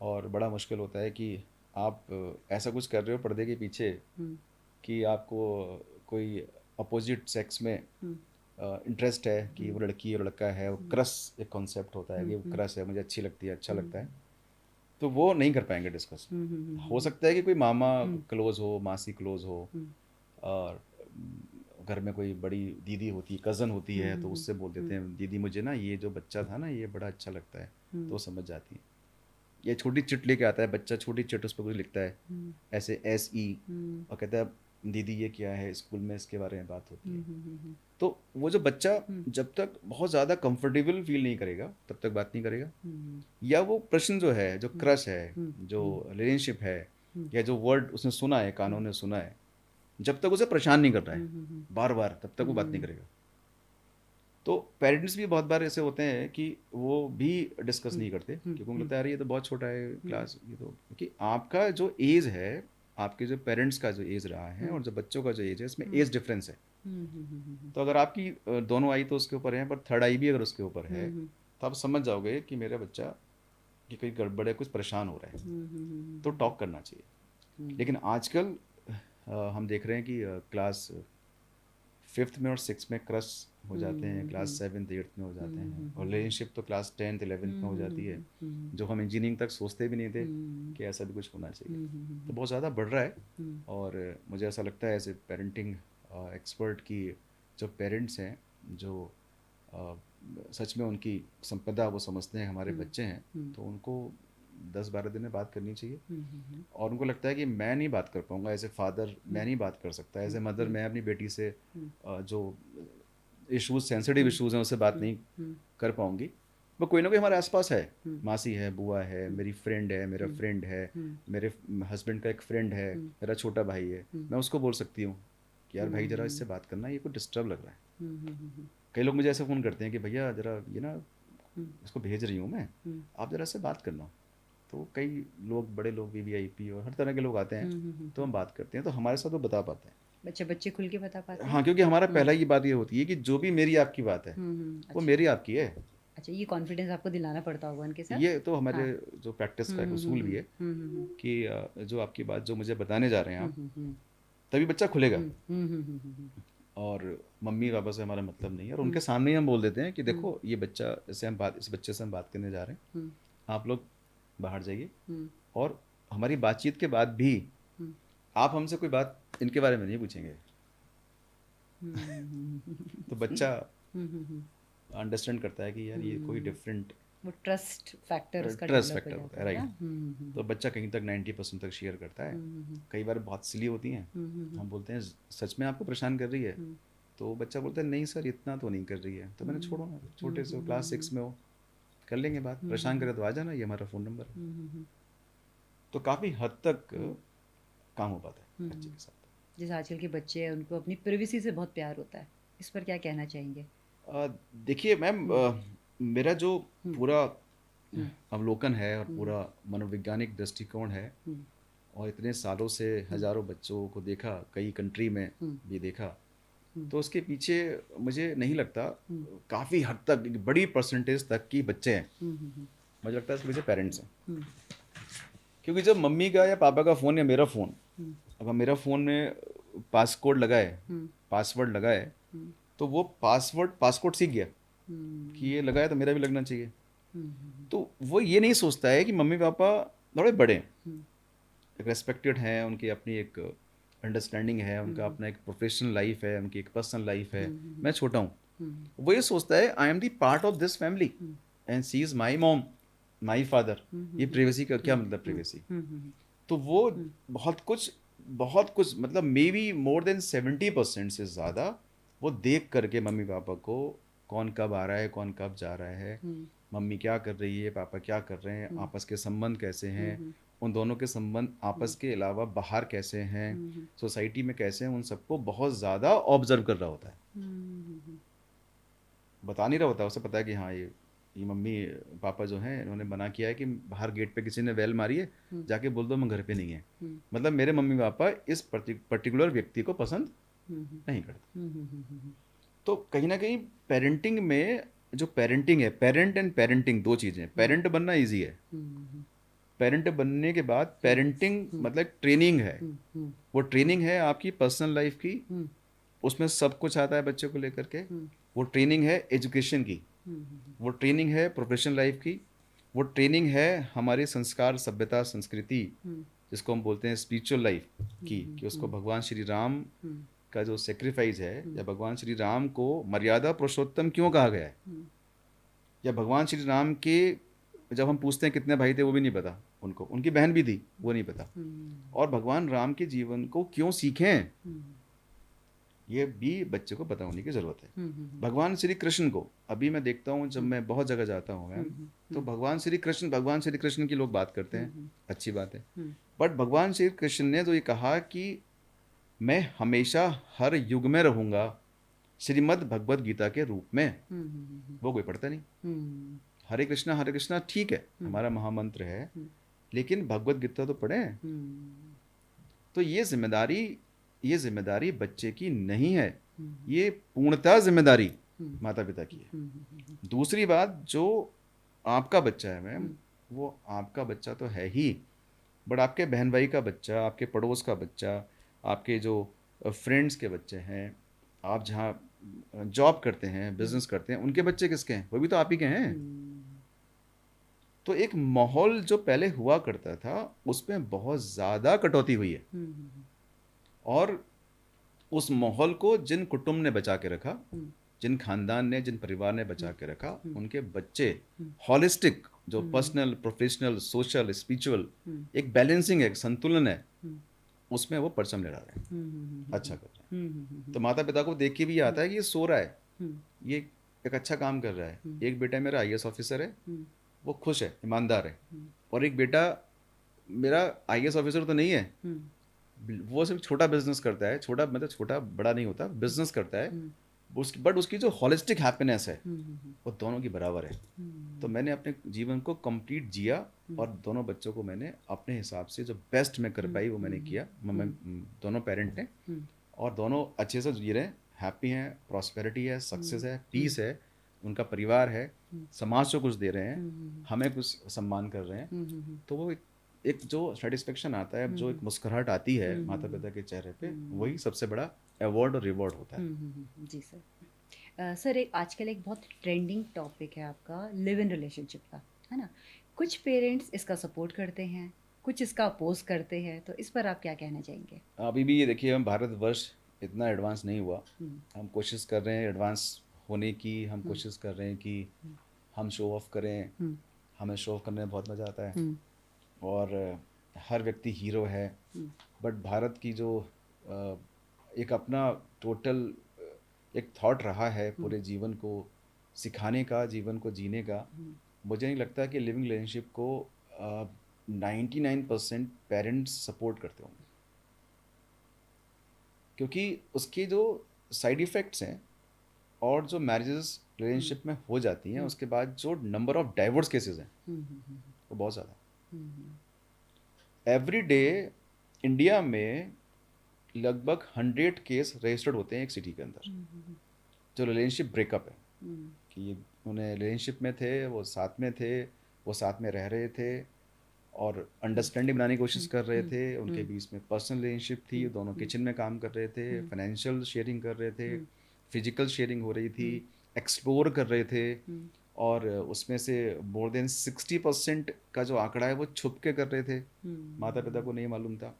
और बड़ा मुश्किल होता है कि आप ऐसा कुछ कर रहे हो पर्दे के पीछे हम्म, कि आपको कोई अपोजिट सेक्स में हम्म, इंटरेस्ट है, कि वो लड़की और लड़का है, वो क्रश एक कॉन्सेप्ट होता है कि वो हम्म, क्रश है, मुझे अच्छी लगती है, अच्छा हम्म, लगता है। तो वो नहीं कर पाएंगे डिस्कस। हम्म, हो सकता है कि कोई मामा हम्म, क्लोज हो, मासी क्लोज हो, हम्म, और घर में कोई बड़ी दीदी होती है, कज़न होती है, तो उससे बोल देते हैं, दीदी मुझे ना ये जो बच्चा था ना, ये बड़ा अच्छा लगता है। तो वो समझ जाती है। ये छोटी चिट लेके आता है बच्चा, छोटी चिट, उस पर कुछ लिखता है ऐसे SE, और कहता है दीदी ये क्या है, स्कूल में इसके बारे में बात होती है। तो वो जो बच्चा जब तक बहुत ज़्यादा कंफर्टेबल फील नहीं करेगा तब तक बात नहीं करेगा। या वो प्रश्न जो है, जो क्रश है, जो रिलेशनशिप है, या जो वर्ड उसने सुना है, कानों ने सुना है, जब तक उसे परेशान नहीं कर रहा है बार बार, तब तक वो बात नहीं करेगा। तो पेरेंट्स भी बहुत बार ऐसे होते हैं कि वो भी डिस्कस नहीं करते, क्योंकि उनको लगता है अरे ये तो बहुत छोटा है क्लास, ये तो, क्योंकि आपका जो एज है, आपके जो पेरेंट्स का जो एज रहा है और जो बच्चों का जो एज है, इसमें एज डिफरेंस है। तो अगर आपकी दोनों आई तो उसके ऊपर है, पर थर्ड आई भी अगर उसके ऊपर है, तो आप समझ जाओगे कि मेरा बच्चा कि कोई गड़बड़ है, कुछ परेशान हो रहा है, तो टॉक करना चाहिए। लेकिन आजकल हम देख रहे हैं कि क्लास 5th में और 6th में क्रश हो जाते हैं, क्लास 7th 8th में हो जाते हैं, और रिलेशनशिप तो क्लास 10th 11th में हो जाती है, जो हम इंजीनियरिंग तक सोचते भी नहीं थे कि ऐसा भी कुछ होना चाहिए। तो बहुत ज़्यादा बढ़ रहा है। और मुझे ऐसा लगता है एज ए पेरेंटिंग एक्सपर्ट कि जो पेरेंट्स हैं, जो सच में उनकी संपदा वो समझते हैं, हमारे बच्चे हैं, तो उनको 10-12 दिन में बात करनी चाहिए। और उनको लगता है कि मैं नहीं बात कर पाऊँगा एज ए फादर, मैं नहीं बात कर सकता एज ए मदर, मैं अपनी बेटी से जो इश्यूज, सेंसिटिव इश्यूज हैं, उससे बात नहीं कर पाऊँगी। वो कोई ना कोई हमारे आसपास है, मासी है, बुआ है, मेरी फ्रेंड है, मेरा फ्रेंड है, मेरे हस्बैंड का एक फ्रेंड है, मेरा छोटा भाई है, मैं उसको बोल सकती हूँ कि यार भाई ज़रा इससे बात करना, ये कुछ डिस्टर्ब लग रहा है। कई लोग मुझे ऐसे फ़ोन करते हैं कि भैया ज़रा ये ना इसको भेज रही हूँ मैं, आप ज़रा से बात करना। तो कई लोग, बड़े लोग, वीवीआईपी और हर तरह के लोग आते हैं, तो हम बात करते हैं, तो हमारे साथ वो बता पाते हैं। बच्चे खुल के बता पाते हैं। हाँ, क्योंकि हमारा पहला ही बात ये होती है कि जो भी मेरी आपकी बात है वो अच्छा। मेरी आपकी है। अच्छा, ये कॉन्फिडेंस आपको दिलाना पड़ता होगा उनके साथ। ये तो हमारे हाँ। जो प्रैक्टिस का एक उसूल भी है कि जो आपकी बात जो मुझे बताने जा रहे हैं आप, तभी बच्चा खुलेगा। और मम्मी पापा से हमारा मतलब नहीं है, और उनके सामने ही हम बोल देते हैं कि देखो ये बच्चा, इस बच्चे से हम बात करने जा रहे हैं, आप लोग बाहर जाइए, और हमारी बातचीत के बाद भी आप हमसे कोई बात इनके बारे में नहीं पूछेंगे। तो बच्चा अंडरस्टैंड करता है कि यार ये कोई डिफरेंट, वो ट्रस्ट फैक्टर उसका ट्रस्ट डेवलप हो फैक्टर होता जाता है, है ना। राइट। तो बच्चा कहीं तक 90% तक शेयर करता है। कई बार बहुत सिली होती हैं, हम बोलते हैं सच में आपको परेशान कर रही है, तो बच्चा बोलता है नहीं सर इतना तो नहीं कर रही है। तो मैंने छोड़ो ना, छोटे से क्लास 6 में हो, कर लेंगे बात, परेशान करे तो आ जाना, ये हमारा फ़ोन नंबर है। तो काफ़ी हद तक काम हो पाता है बच्चे के साथ। जैसे आजकल के बच्चे हैं, उनको अपनी प्राइवेसी से बहुत प्यार होता है, इस पर क्या कहना चाहेंगे? देखिए मैम, मेरा जो पूरा अवलोकन है और पूरा मनोवैज्ञानिक दृष्टिकोण है, और इतने सालों से हजारों बच्चों को देखा, कई कंट्री में भी देखा, तो उसके पीछे मुझे नहीं लगता, काफ़ी हद तक एक बड़ी परसेंटेज तक की बच्चे हैं, मुझे लगता है इसके पीछे पेरेंट्स हैं। क्योंकि जब मम्मी का या पापा का फ़ोन या मेरा फ़ोन, अगर मेरा फ़ोन में पासकोड लगा है, पासवर्ड लगा है, तो वो पासकोड सीख गया कि ये लगा है तो मेरा भी लगना चाहिए। तो वो ये नहीं सोचता है कि मम्मी पापा थोड़े बड़े हैं, रेस्पेक्टेड हैं, उनकी अपनी एक अंडरस्टैंडिंग है, उनका अपना एक प्रोफेशनल लाइफ है, उनकी एक पर्सनल लाइफ है, मैं छोटा हूँ। वो ये सोचता है I am the part of this family and she is my mom, my father. ये प्रिवेसी का क्या मतलब, प्रिवेसी? तो वो बहुत कुछ मतलब मे बी मोर देन 70% से ज़्यादा वो देख करके मम्मी पापा को, कौन कब आ रहा है, कौन कब जा रहा है, मम्मी क्या कर रही है, पापा क्या कर रहे हैं, आपस के संबंध कैसे हैं, उन दोनों के संबंध आपस के अलावा बाहर कैसे हैं, सोसाइटी में कैसे हैं, उन सबको बहुत ज़्यादा ऑब्जर्व कर रहा होता है। बता नहीं रहा होता, उसे पता है कि हाँ ये मम्मी पापा जो हैं इन्होंने मना किया है कि बाहर गेट पे किसी ने बेल मारी है, जाके बोल दो मैं घर पे नहीं है। मतलब मेरे मम्मी पापा इस पर्टिकुलर व्यक्ति को पसंद नहीं करते। तो कहीं ना कहीं पेरेंटिंग में, जो पेरेंटिंग है, पेरेंट एंड पेरेंटिंग दो चीज़ें। पेरेंट बनना इजी है, पेरेंट बनने के बाद पेरेंटिंग मतलब ट्रेनिंग है। वो ट्रेनिंग है आपकी पर्सनल लाइफ की, उसमें सब कुछ आता है बच्चे को लेकर के। वो ट्रेनिंग है एजुकेशन की, वो ट्रेनिंग है प्रोफेशनल लाइफ की, वो ट्रेनिंग है हमारी संस्कार, सभ्यता, संस्कृति, जिसको हम बोलते हैं स्पिरिचुअल लाइफ की, कि उसको भगवान श्री राम का जो सेक्रीफाइस है, या भगवान श्री राम को मर्यादा पुरुषोत्तम क्यों कहा गया है, या भगवान श्री राम के जब हम पूछते हैं कितने भाई थे वो भी नहीं पता उनको, उनकी बहन भी थी वो नहीं पता, और भगवान राम के जीवन को क्यों सीखें ये भी बच्चे को पता होने की ज़रूरत है। भगवान श्री कृष्ण को अभी मैं देखता हूँ, जब मैं बहुत जगह जाता हूँ मैम, तो भगवान श्री कृष्ण की लोग बात करते हैं, अच्छी बात है, बट भगवान श्री कृष्ण ने जो ये कहा कि मैं हमेशा हर युग में रहूँगा श्रीमद् भगवद गीता के रूप में, वो कोई पढ़ता नहीं। हरे कृष्णा ठीक है, हमारा महामंत्र है, लेकिन भगवद गीता तो पढ़ें। तो ये जिम्मेदारी बच्चे की नहीं है, ये पूर्णतः जिम्मेदारी माता पिता की है। दूसरी बात, जो आपका बच्चा है मैम, वो आपका बच्चा तो है ही, बट आपके बहन भाई का बच्चा, आपके पड़ोस का बच्चा, आपके जो फ्रेंड्स के बच्चे हैं, आप जहाँ जॉब करते हैं, बिजनेस करते हैं, उनके बच्चे किसके हैं, वो भी तो आप ही के हैं। तो एक माहौल जो पहले हुआ करता था उसमें बहुत ज़्यादा कटौती हुई है, और उस माहौल को जिन कुटुंब ने बचा के रखा, जिन खानदान ने, जिन परिवार ने बचा के रखा, उनके बच्चे हॉलिस्टिक, जो पर्सनल, प्रोफेशनल, सोशल, स्पिरिचुअल एक बैलेंसिंग है, एक संतुलन है, उसमें वो परचम ले रहा है, अच्छा कर रहे हैं। तो माता पिता को देख के भी आता है कि ये सो रहा है, ये एक अच्छा काम कर रहा है। एक बेटा मेरा IAS ऑफिसर है, वो खुश है, ईमानदार है, और एक बेटा मेरा IAS ऑफिसर तो नहीं है, वो सिर्फ छोटा बिजनेस करता है, छोटा मतलब छोटा बड़ा नहीं होता, बिजनेस करता है, बट उसकी जो होलिस्टिक हैप्पीनेस है वो दोनों की बराबर है। तो मैंने अपने जीवन को कंप्लीट जिया और दोनों बच्चों को मैंने अपने हिसाब से जो बेस्ट मैं कर पाई वो मैंने किया। दोनों पेरेंट ने, और दोनों अच्छे से जी रहे हैं, हैप्पी हैं, प्रॉस्पेरिटी है, सक्सेस है, पीस है, उनका परिवार है, समाज को कुछ दे रहे हैं, हमें कुछ सम्मान कर रहे हैं। तो वो एक जो सेटिस्फेक्शन आता है, जो एक मुस्कुराहट आती है माता पिता के चेहरे पे, वही सबसे बड़ा अवार्ड और रिवॉर्ड होता है। जी सर। सर, एक आजकल एक बहुत ट्रेंडिंग टॉपिक है आपका लिव इन रिलेशनशिप का, है ना? कुछ पेरेंट्स इसका सपोर्ट करते हैं, कुछ इसका अपोज करते हैं, तो इस पर आप क्या कहना चाहेंगे? अभी भी ये देखिए, हम भारतवर्ष इतना एडवांस नहीं हुआ। हम कोशिश कर रहे हैं एडवांस होने की, हम कोशिश कर रहे हैं कि हम शो ऑफ करें। हमें शो ऑफ करने में बहुत मज़ा आता है और हर व्यक्ति हीरो है। बट भारत की जो एक अपना टोटल एक थॉट रहा है पूरे जीवन को सिखाने का, जीवन को जीने का, मुझे नहीं लगता कि लिविंग रिलेशनशिप को 99% पेरेंट्स सपोर्ट करते होंगे, क्योंकि उसके जो साइड इफ़ेक्ट्स हैं और जो मैरिजेस रिलेशनशिप में हो जाती हैं उसके बाद जो नंबर ऑफ डाइवोर्स केसेस हैं वो बहुत ज़्यादा है। एवरी डे इंडिया में लगभग 100 केस रजिस्टर्ड होते हैं एक सिटी के अंदर, जो रिलेशनशिप ब्रेकअप है, कि उन्हें रिलेशनशिप में थे, वो साथ में थे, वो साथ में रह रहे थे और अंडरस्टैंडिंग बनाने की कोशिश कर रहे थे, उनके बीच में पर्सनल रिलेशनशिप थी, दोनों किचन में काम कर रहे थे, फाइनेंशियल शेयरिंग कर रहे थे, फिजिकल शेयरिंग हो रही थी, एक्सप्लोर कर रहे थे, और उसमें से मोर देन 60% का जो आंकड़ा है वो छुप के कर रहे थे, माता पिता को नहीं मालूम था।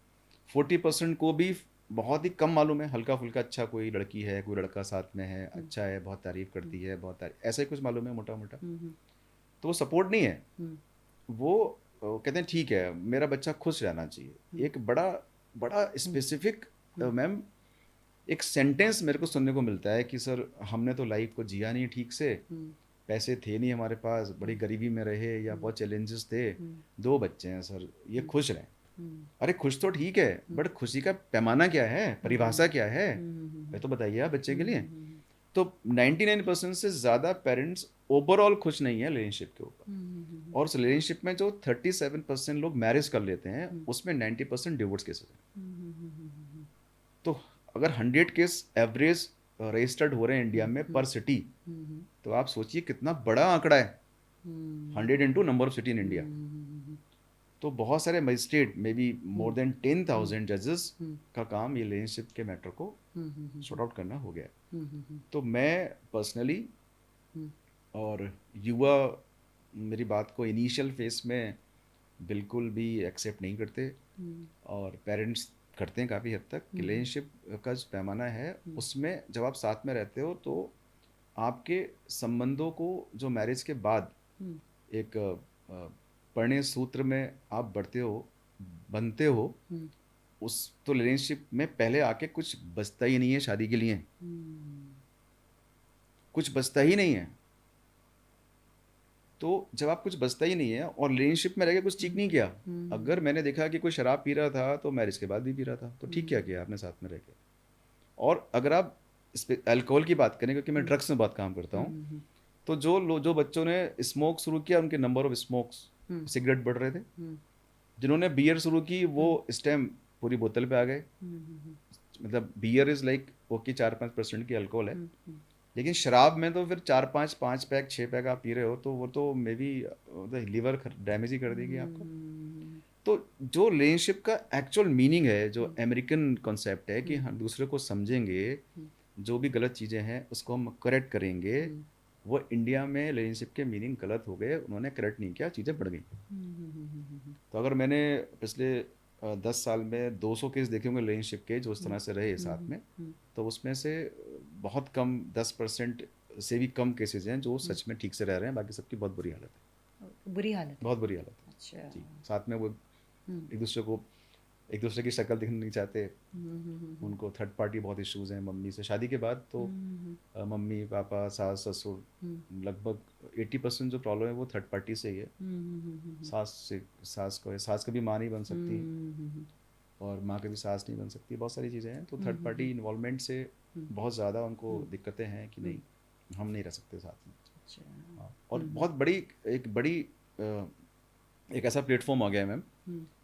40% को भी बहुत ही कम मालूम है, हल्का फुल्का, अच्छा कोई लड़की है, कोई लड़का साथ में है, अच्छा है, बहुत तारीफ करती है, बहुत तारीफ, ऐसा ही कुछ मालूम है मोटा मोटा। तो वो सपोर्ट नहीं है। वो कहते हैं ठीक है, मेरा बच्चा खुश रहना चाहिए। एक बड़ा बड़ा स्पेसिफिक, मैम, एक सेंटेंस मेरे को सुनने को मिलता है कि सर हमने तो लाइफ को जिया नहीं ठीक से, पैसे थे नहीं हमारे पास, बड़ी गरीबी में रहे या बहुत चैलेंजेस थे, 2 बच्चे हैं सर, ये खुश रहें। अरे खुश तो ठीक है, बट खुशी का पैमाना क्या है, परिभाषा क्या है, ये तो बताइए आप बच्चे के लिए। तो 99% से ज़्यादा पेरेंट्स ओवरऑल खुश नहीं है रिलेशनशिप के ऊपर, और उस रिलेशनशिप में जो 37% लोग मैरिज कर लेते हैं उसमें 90% डिवोर्स केसेस हैं। तो अगर 100 केस एवरेज रजिस्टर्ड हो रहे हैं इंडिया में पर सिटी, तो आप सोचिए कितना बड़ा आंकड़ा है, 100 into number of city in India. तो बहुत सारे magistrate, may be more than 10,000 जजेस का काम ये रिलेशनशिप के मैटर को सॉर्ट आउट करना हो गया। तो मैं पर्सनली और युवा मेरी बात को इनिशियल फेस में बिल्कुल भी एक्सेप्ट नहीं करते, और पेरेंट्स करते हैं काफ़ी हद तक। रिलेशनशिप का जो पैमाना है उसमें जब आप साथ में रहते हो तो आपके संबंधों को जो मैरिज के बाद एक परिणय सूत्र में आप बढ़ते हो, बनते हो, उस तो रिलेशनशिप में पहले आके कुछ बचता ही नहीं है शादी के लिए, कुछ बचता ही नहीं है। तो जब आप कुछ बचता ही नहीं है और रिलेशनशिप में रह के कुछ ठीक नहीं किया, अगर मैंने देखा कि कोई शराब पी रहा था तो मैरिज के बाद भी पी रहा था, तो ठीक क्या किया आपने साथ में रह के। और अगर आप इस पे अल्कोहल की बात करें, क्योंकि मैं ड्रग्स में बहुत काम करता हूँ, तो जो बच्चों ने स्मोक शुरू किया उनके नंबर ऑफ स्मोक्स, सिगरेट बढ़ रहे थे। जिन्होंने बियर शुरू की वो इस टाइम पूरी बोतल पे आ गए। मतलब बियर इज लाइक ओके 4-5% की अल्कोहल है, लेकिन शराब में तो फिर 4-5 पैक 6 पैक आप पी रहे हो, तो वो तो मे बी लीवर डैमेज ही कर देगी आपका। तो जो रिलेशनशिप का एक्चुअल मीनिंग है, जो अमेरिकन कॉन्सेप्ट है कि हम दूसरे को समझेंगे, जो भी गलत चीज़ें हैं उसको हम करेक्ट करेंगे, वो इंडिया में रिलेशनशिप के मीनिंग गलत हो गए, उन्होंने करेक्ट नहीं किया, चीज़ें बढ़ गई। तो अगर मैंने पिछले 10 साल में 200 केस देखे होंगे रिलेशनशिप के जो इस तरह से रहे साथ में, तो उसमें से बहुत कम 10% से भी कम केसेस हैं जो सच में ठीक से रह रहे हैं, बाकी सबकी बहुत बुरी हालत है। बुरी हालत, बहुत बुरी हालत है। अच्छा जी, साथ में वो एक दूसरे की शक्ल दिखना नहीं चाहते, उनको थर्ड पार्टी बहुत इश्यूज हैं मम्मी से। शादी के बाद तो मम्मी पापा सास ससुर, लगभग 80% जो प्रॉब्लम है वो थर्ड पार्टी से ही है। सास को है, सास कभी माँ नहीं बन सकती, और माँ कभी सास नहीं बन सकती, बहुत सारी चीज़ें हैं। तो थर्ड पार्टी इन्वॉल्वमेंट से बहुत ज़्यादा उनको दिक्कतें हैं कि नहीं, हम नहीं रह सकते साथ में। अच्छा। हाँ, और बहुत बड़ी एक बड़ी एक ऐसा प्लेटफॉर्म आ गया है मैम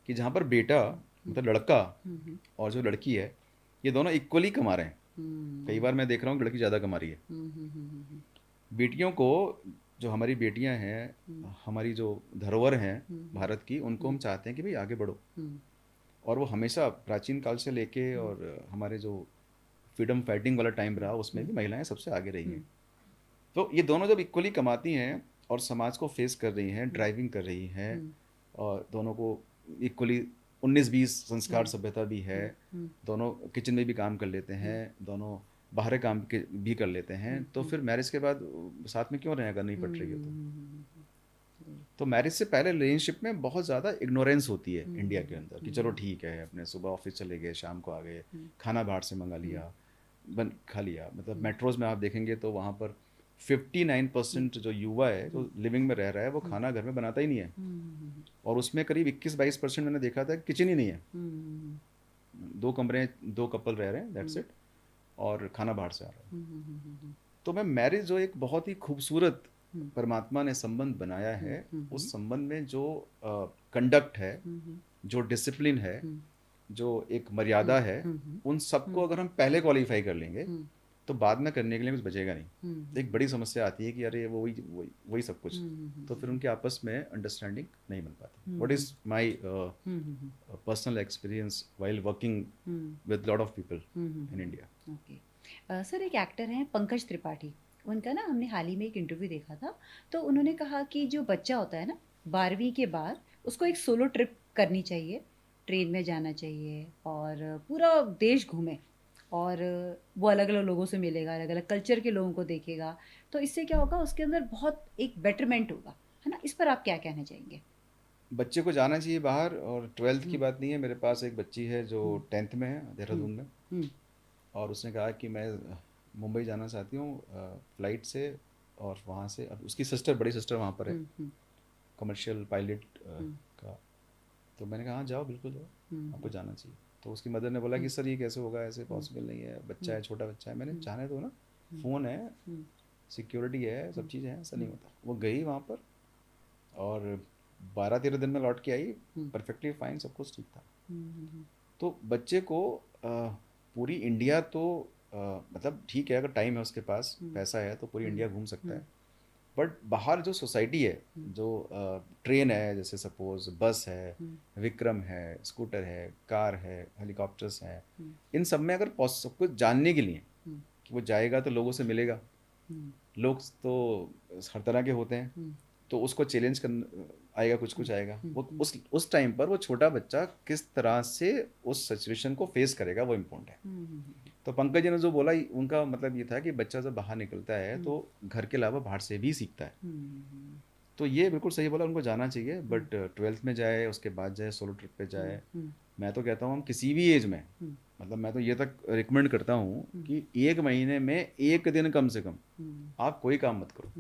कि जहाँ पर बेटा मतलब लड़का और जो लड़की है, ये दोनों इक्वली कमा रहे हैं। कई बार मैं देख रहा हूँ कि लड़की ज़्यादा कमा रही है। बेटियों को, जो हमारी बेटियां हैं, हमारी जो धरोहर हैं भारत की, उनको हम चाहते हैं कि भाई आगे बढ़ो। और वो हमेशा प्राचीन काल से लेके और हमारे जो फ्रीडम फाइटिंग वाला टाइम रहा, उसमें भी महिलाएं सबसे आगे रही हैं। तो ये दोनों जब इक्वली कमाती हैं और समाज को फेस कर रही हैं, ड्राइविंग कर रही हैं, और दोनों को इक्वली 19-20 संस्कार सभ्यता भी है, दोनों किचन में भी काम कर लेते हैं, दोनों बाहर काम के भी कर लेते हैं, तो फिर मैरिज के बाद साथ में क्यों रहें अगर नहीं पट रही है तो मैरिज से पहले रिलेशनशिप में बहुत ज़्यादा इग्नोरेंस होती है इंडिया के अंदर कि चलो ठीक है, अपने सुबह ऑफिस चले गए, शाम को आ गए, खाना बाहर से मंगा लिया, बन खा लिया। मतलब मेट्रोज में आप देखेंगे तो वहाँ पर 59% जो युवा है जो लिविंग में रह रहा है, वो खाना घर में बनाता ही नहीं है, और उसमें करीब 21-22% मैंने देखा था किचन ही नहीं है। 2 कमरे, 2 कपल रह रहे हैं, दैट्स इट, और खाना बाहर से आ रहा है। तो मैं मैरिज जो एक बहुत ही खूबसूरत परमात्मा ने संबंध बनाया है, उस संबंध में जो कंडक्ट है, जो डिसिप्लिन है, जो एक मर्यादा है, उन सबको अगर हम पहले क्वालिफाई कर लेंगे तो बाद में करने के लिए कुछ बचेगा नहीं। एक बड़ी समस्या आती है कि अरे वो वही वही वही सब कुछ, तो फिर उनके आपस में अंडरस्टैंडिंग नहीं बन पाती। What is my personal experience while working with lot of people in India. Okay sir, एक एक्टर हैं पंकज त्रिपाठी, उनका ना हमने हाल ही में एक इंटरव्यू देखा था, तो उन्होंने कहा कि जो बच्चा होता है ना 12वीं के बाद, उसको एक सोलो ट्रिप करनी चाहिए, ट्रेन में जाना चाहिए और पूरा देश घूमे, और वो अलग अलग लोगों से मिलेगा, अलग अलग कल्चर के लोगों को देखेगा, तो इससे क्या होगा, उसके अंदर बहुत एक बेटरमेंट होगा, है ना। इस पर आप क्या कहना चाहेंगे? बच्चे को जाना चाहिए बाहर, और 12th की बात नहीं है, मेरे पास एक बच्ची है जो 10th में है देहरादून में, और उसने कहा कि मैं मुंबई जाना चाहती हूँ फ्लाइट से, और वहाँ से, अब उसकी सिस्टर, बड़ी सिस्टर वहाँ पर है, कमर्शियल पायलट का। तो मैंने कहा हाँ जाओ, बिल्कुल जाओ, आपको जाना चाहिए। तो उसकी मदर ने बोला कि सर ये कैसे होगा, ऐसे पॉसिबल नहीं है, बच्चा है, छोटा बच्चा है। मैंने जाने दो ना, फ़ोन है, सिक्योरिटी है, सब चीज़ें हैं, ऐसा नहीं होता। वो गई वहाँ पर और 12-13 दिन में लौट के आई, परफेक्टली फाइन, सब कुछ ठीक था। तो बच्चे को पूरी इंडिया तो मतलब ठीक है, अगर टाइम है उसके पास, पैसा है, तो पूरी इंडिया घूम सकता है। बट बाहर जो सोसाइटी है, जो ट्रेन है, जैसे सपोज बस है, विक्रम है, स्कूटर है, कार है, हेलीकॉप्टर्स हैं, इन सब में अगर सब कुछ जानने के लिए कि वो जाएगा तो लोगों से मिलेगा, लोग तो हर तरह के होते हैं, तो उसको चैलेंज कर आएगा, कुछ कुछ आएगा। वो उस टाइम पर वो छोटा बच्चा किस तरह से उस सिचुएशन को फेस करेगा, वो इम्पोर्टेंट है। तो पंकज जी ने जो बोला, उनका मतलब ये था कि बच्चा जब बाहर निकलता है तो घर के अलावा बाहर से भी सीखता है। तो ये बिल्कुल सही बोला, उनको जाना चाहिए, बट 12th में जाए, उसके बाद जाए, सोलो ट्रिप पे जाए। मैं तो कहता हूँ हम किसी भी एज में, मतलब मैं तो ये तक रिकमेंड करता हूँ कि 1 महीने में 1 दिन कम से कम आप कोई काम मत करो।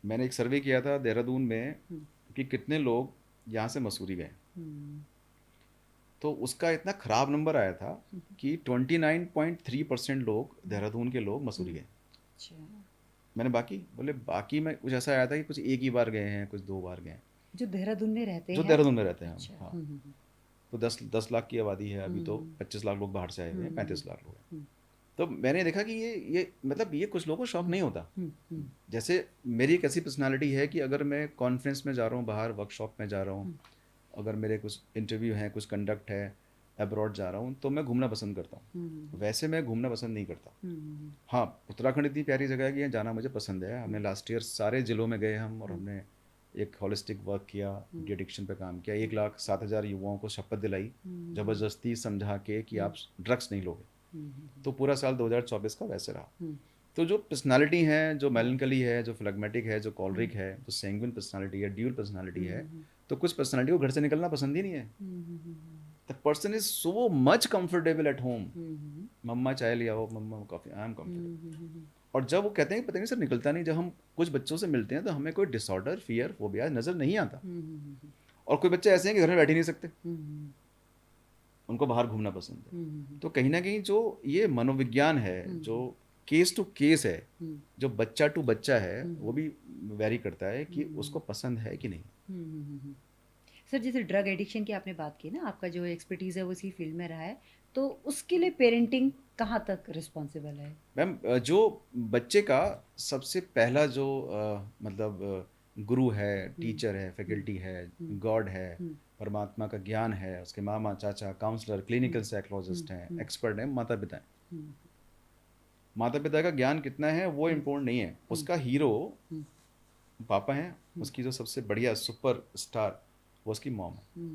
मैंने एक सर्वे किया था देहरादून में कि कितने लोग यहाँ से मसूरी गए, तो उसका इतना ख़राब नंबर आया था कि 29.3% लोग, देहरादून के लोग, मसूरी गए। मैंने बाकी में कुछ ऐसा आया था कि कुछ 1 ही बार गए हैं, कुछ 2 बार गए हैं, जो देहरादून में रहते जो हैं। देहरादून में रहते हैं हम। अच्छा। हाँ, तो 10 लाख की आबादी है अभी, तो 25 लाख लोग बाहर से आए हुए हैं, 35 लाख लोग हैं। तो मैंने देखा कि ये मतलब ये कुछ लोगों को शौक नहीं होता। जैसे मेरी एक ऐसी पर्सनालिटी है कि अगर मैं कॉन्फ्रेंस में जा रहा हूँ, बाहर वर्कशॉप में जा रहा हूँ, अगर मेरे कुछ इंटरव्यू हैं, कुछ कंडक्ट है, अब्रॉड जा रहा हूँ, तो मैं घूमना पसंद करता हूँ। वैसे मैं घूमना पसंद नहीं करता। हाँ, उत्तराखंड इतनी प्यारी जगह है कि यहाँ जाना मुझे पसंद है। हमने लास्ट ईयर सारे ज़िलों में गए हम, और हमने एक होलिस्टिक वर्क किया, डी एडिक्शन पे काम किया। 1,07,000 युवाओं को शपथ दिलाई, ज़बरदस्ती समझा के कि आप ड्रग्स नहीं लोगे। तो पूरा साल 2024 का वैसे रहा। तो जो पर्सनालिटी है, जो मेलनकली है, जो फ्लेगमेटिक है, जो कॉलरिक है, जो सैंग्विन पर्सनालिटी है, ड्यूल पर्सनालिटी है, तो कुछ पर्सनालिटी को घर से निकलना पसंद ही नहीं है। The person is so much comfortable at home. मम्मा चाय ले आओ, मम्मा कॉफी, आई एम कंफर्टेबल। और जब वो कहते हैं पता नहीं सर निकलता नहीं, जब हम कुछ बच्चों से मिलते हैं तो हमें कोई डिसऑर्डर, फियर, फोबिया नज़र नहीं आता। और कोई बच्चे ऐसे हैं कि घर में बैठ ही नहीं सकते, उनको बाहर घूमना पसंद है। तो कहीं ना कहीं जो ये मनोविज्ञान है, जो केस टू केस है, जो बच्चा टू बच्चा है, वो भी वेरी करता है कि उसको पसंद है कि नहीं। सर जैसे ड्रग एडिक्शन की आपने बात की ना, आपका जो एक्सपर्टीज़ है वो इसी फील्ड में रहा है, तो उसके लिए पेरेंटिंग कहाँ तक रिस्पॉन्सिबल है? मैम जो बच्चे का सबसे पहला जो मतलब गुरु है, टीचर है, फैकल्टी है, गॉड है, परमात्मा का ज्ञान है, उसके मामा चाचा काउंसलर क्लिनिकल साइकोलॉजिस्ट हैं, एक्सपर्ट हैं, माता पिता हैं। माता पिता का ज्ञान कितना है वो इम्पोर्टेंट नहीं है, उसका हीरो पापा हैं, उसकी जो सबसे बढ़िया सुपर स्टार वो उसकी मॉम है।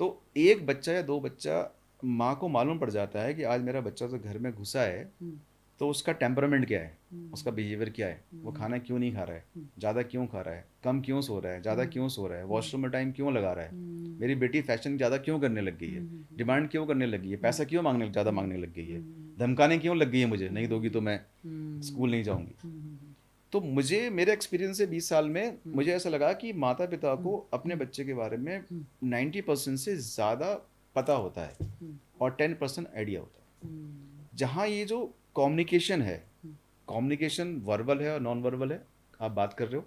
तो एक बच्चा या दो बच्चा माँ को मालूम पड़ जाता है कि आज मेरा बच्चा तो घर में घुसा है, तो उसका टेम्परामेंट क्या है, उसका बिहेवियर क्या है, वो खाना क्यों नहीं खा रहा है, ज़्यादा क्यों खा रहा है, कम क्यों सो रहा है, ज़्यादा क्यों सो रहा है, वॉशरूम में टाइम क्यों लगा रहा है, मेरी बेटी फैशन ज़्यादा क्यों करने लग गई है, डिमांड क्यों करने लगी है, पैसा क्यों ज़्यादा मांगने लग गई है, धमकाने क्यों लग गई है, मुझे नहीं दोगी तो मैं स्कूल नहीं जाऊँगी। तो मुझे मेरे एक्सपीरियंस से 20 साल में मुझे ऐसा लगा कि माता पिता को अपने बच्चे के बारे में 90% से ज़्यादा पता होता है और 10% आइडिया होता है। जहाँ ये जो कम्युनिकेशन है, कम्युनिकेशन वर्बल है और नॉन वर्बल है, आप बात कर रहे हो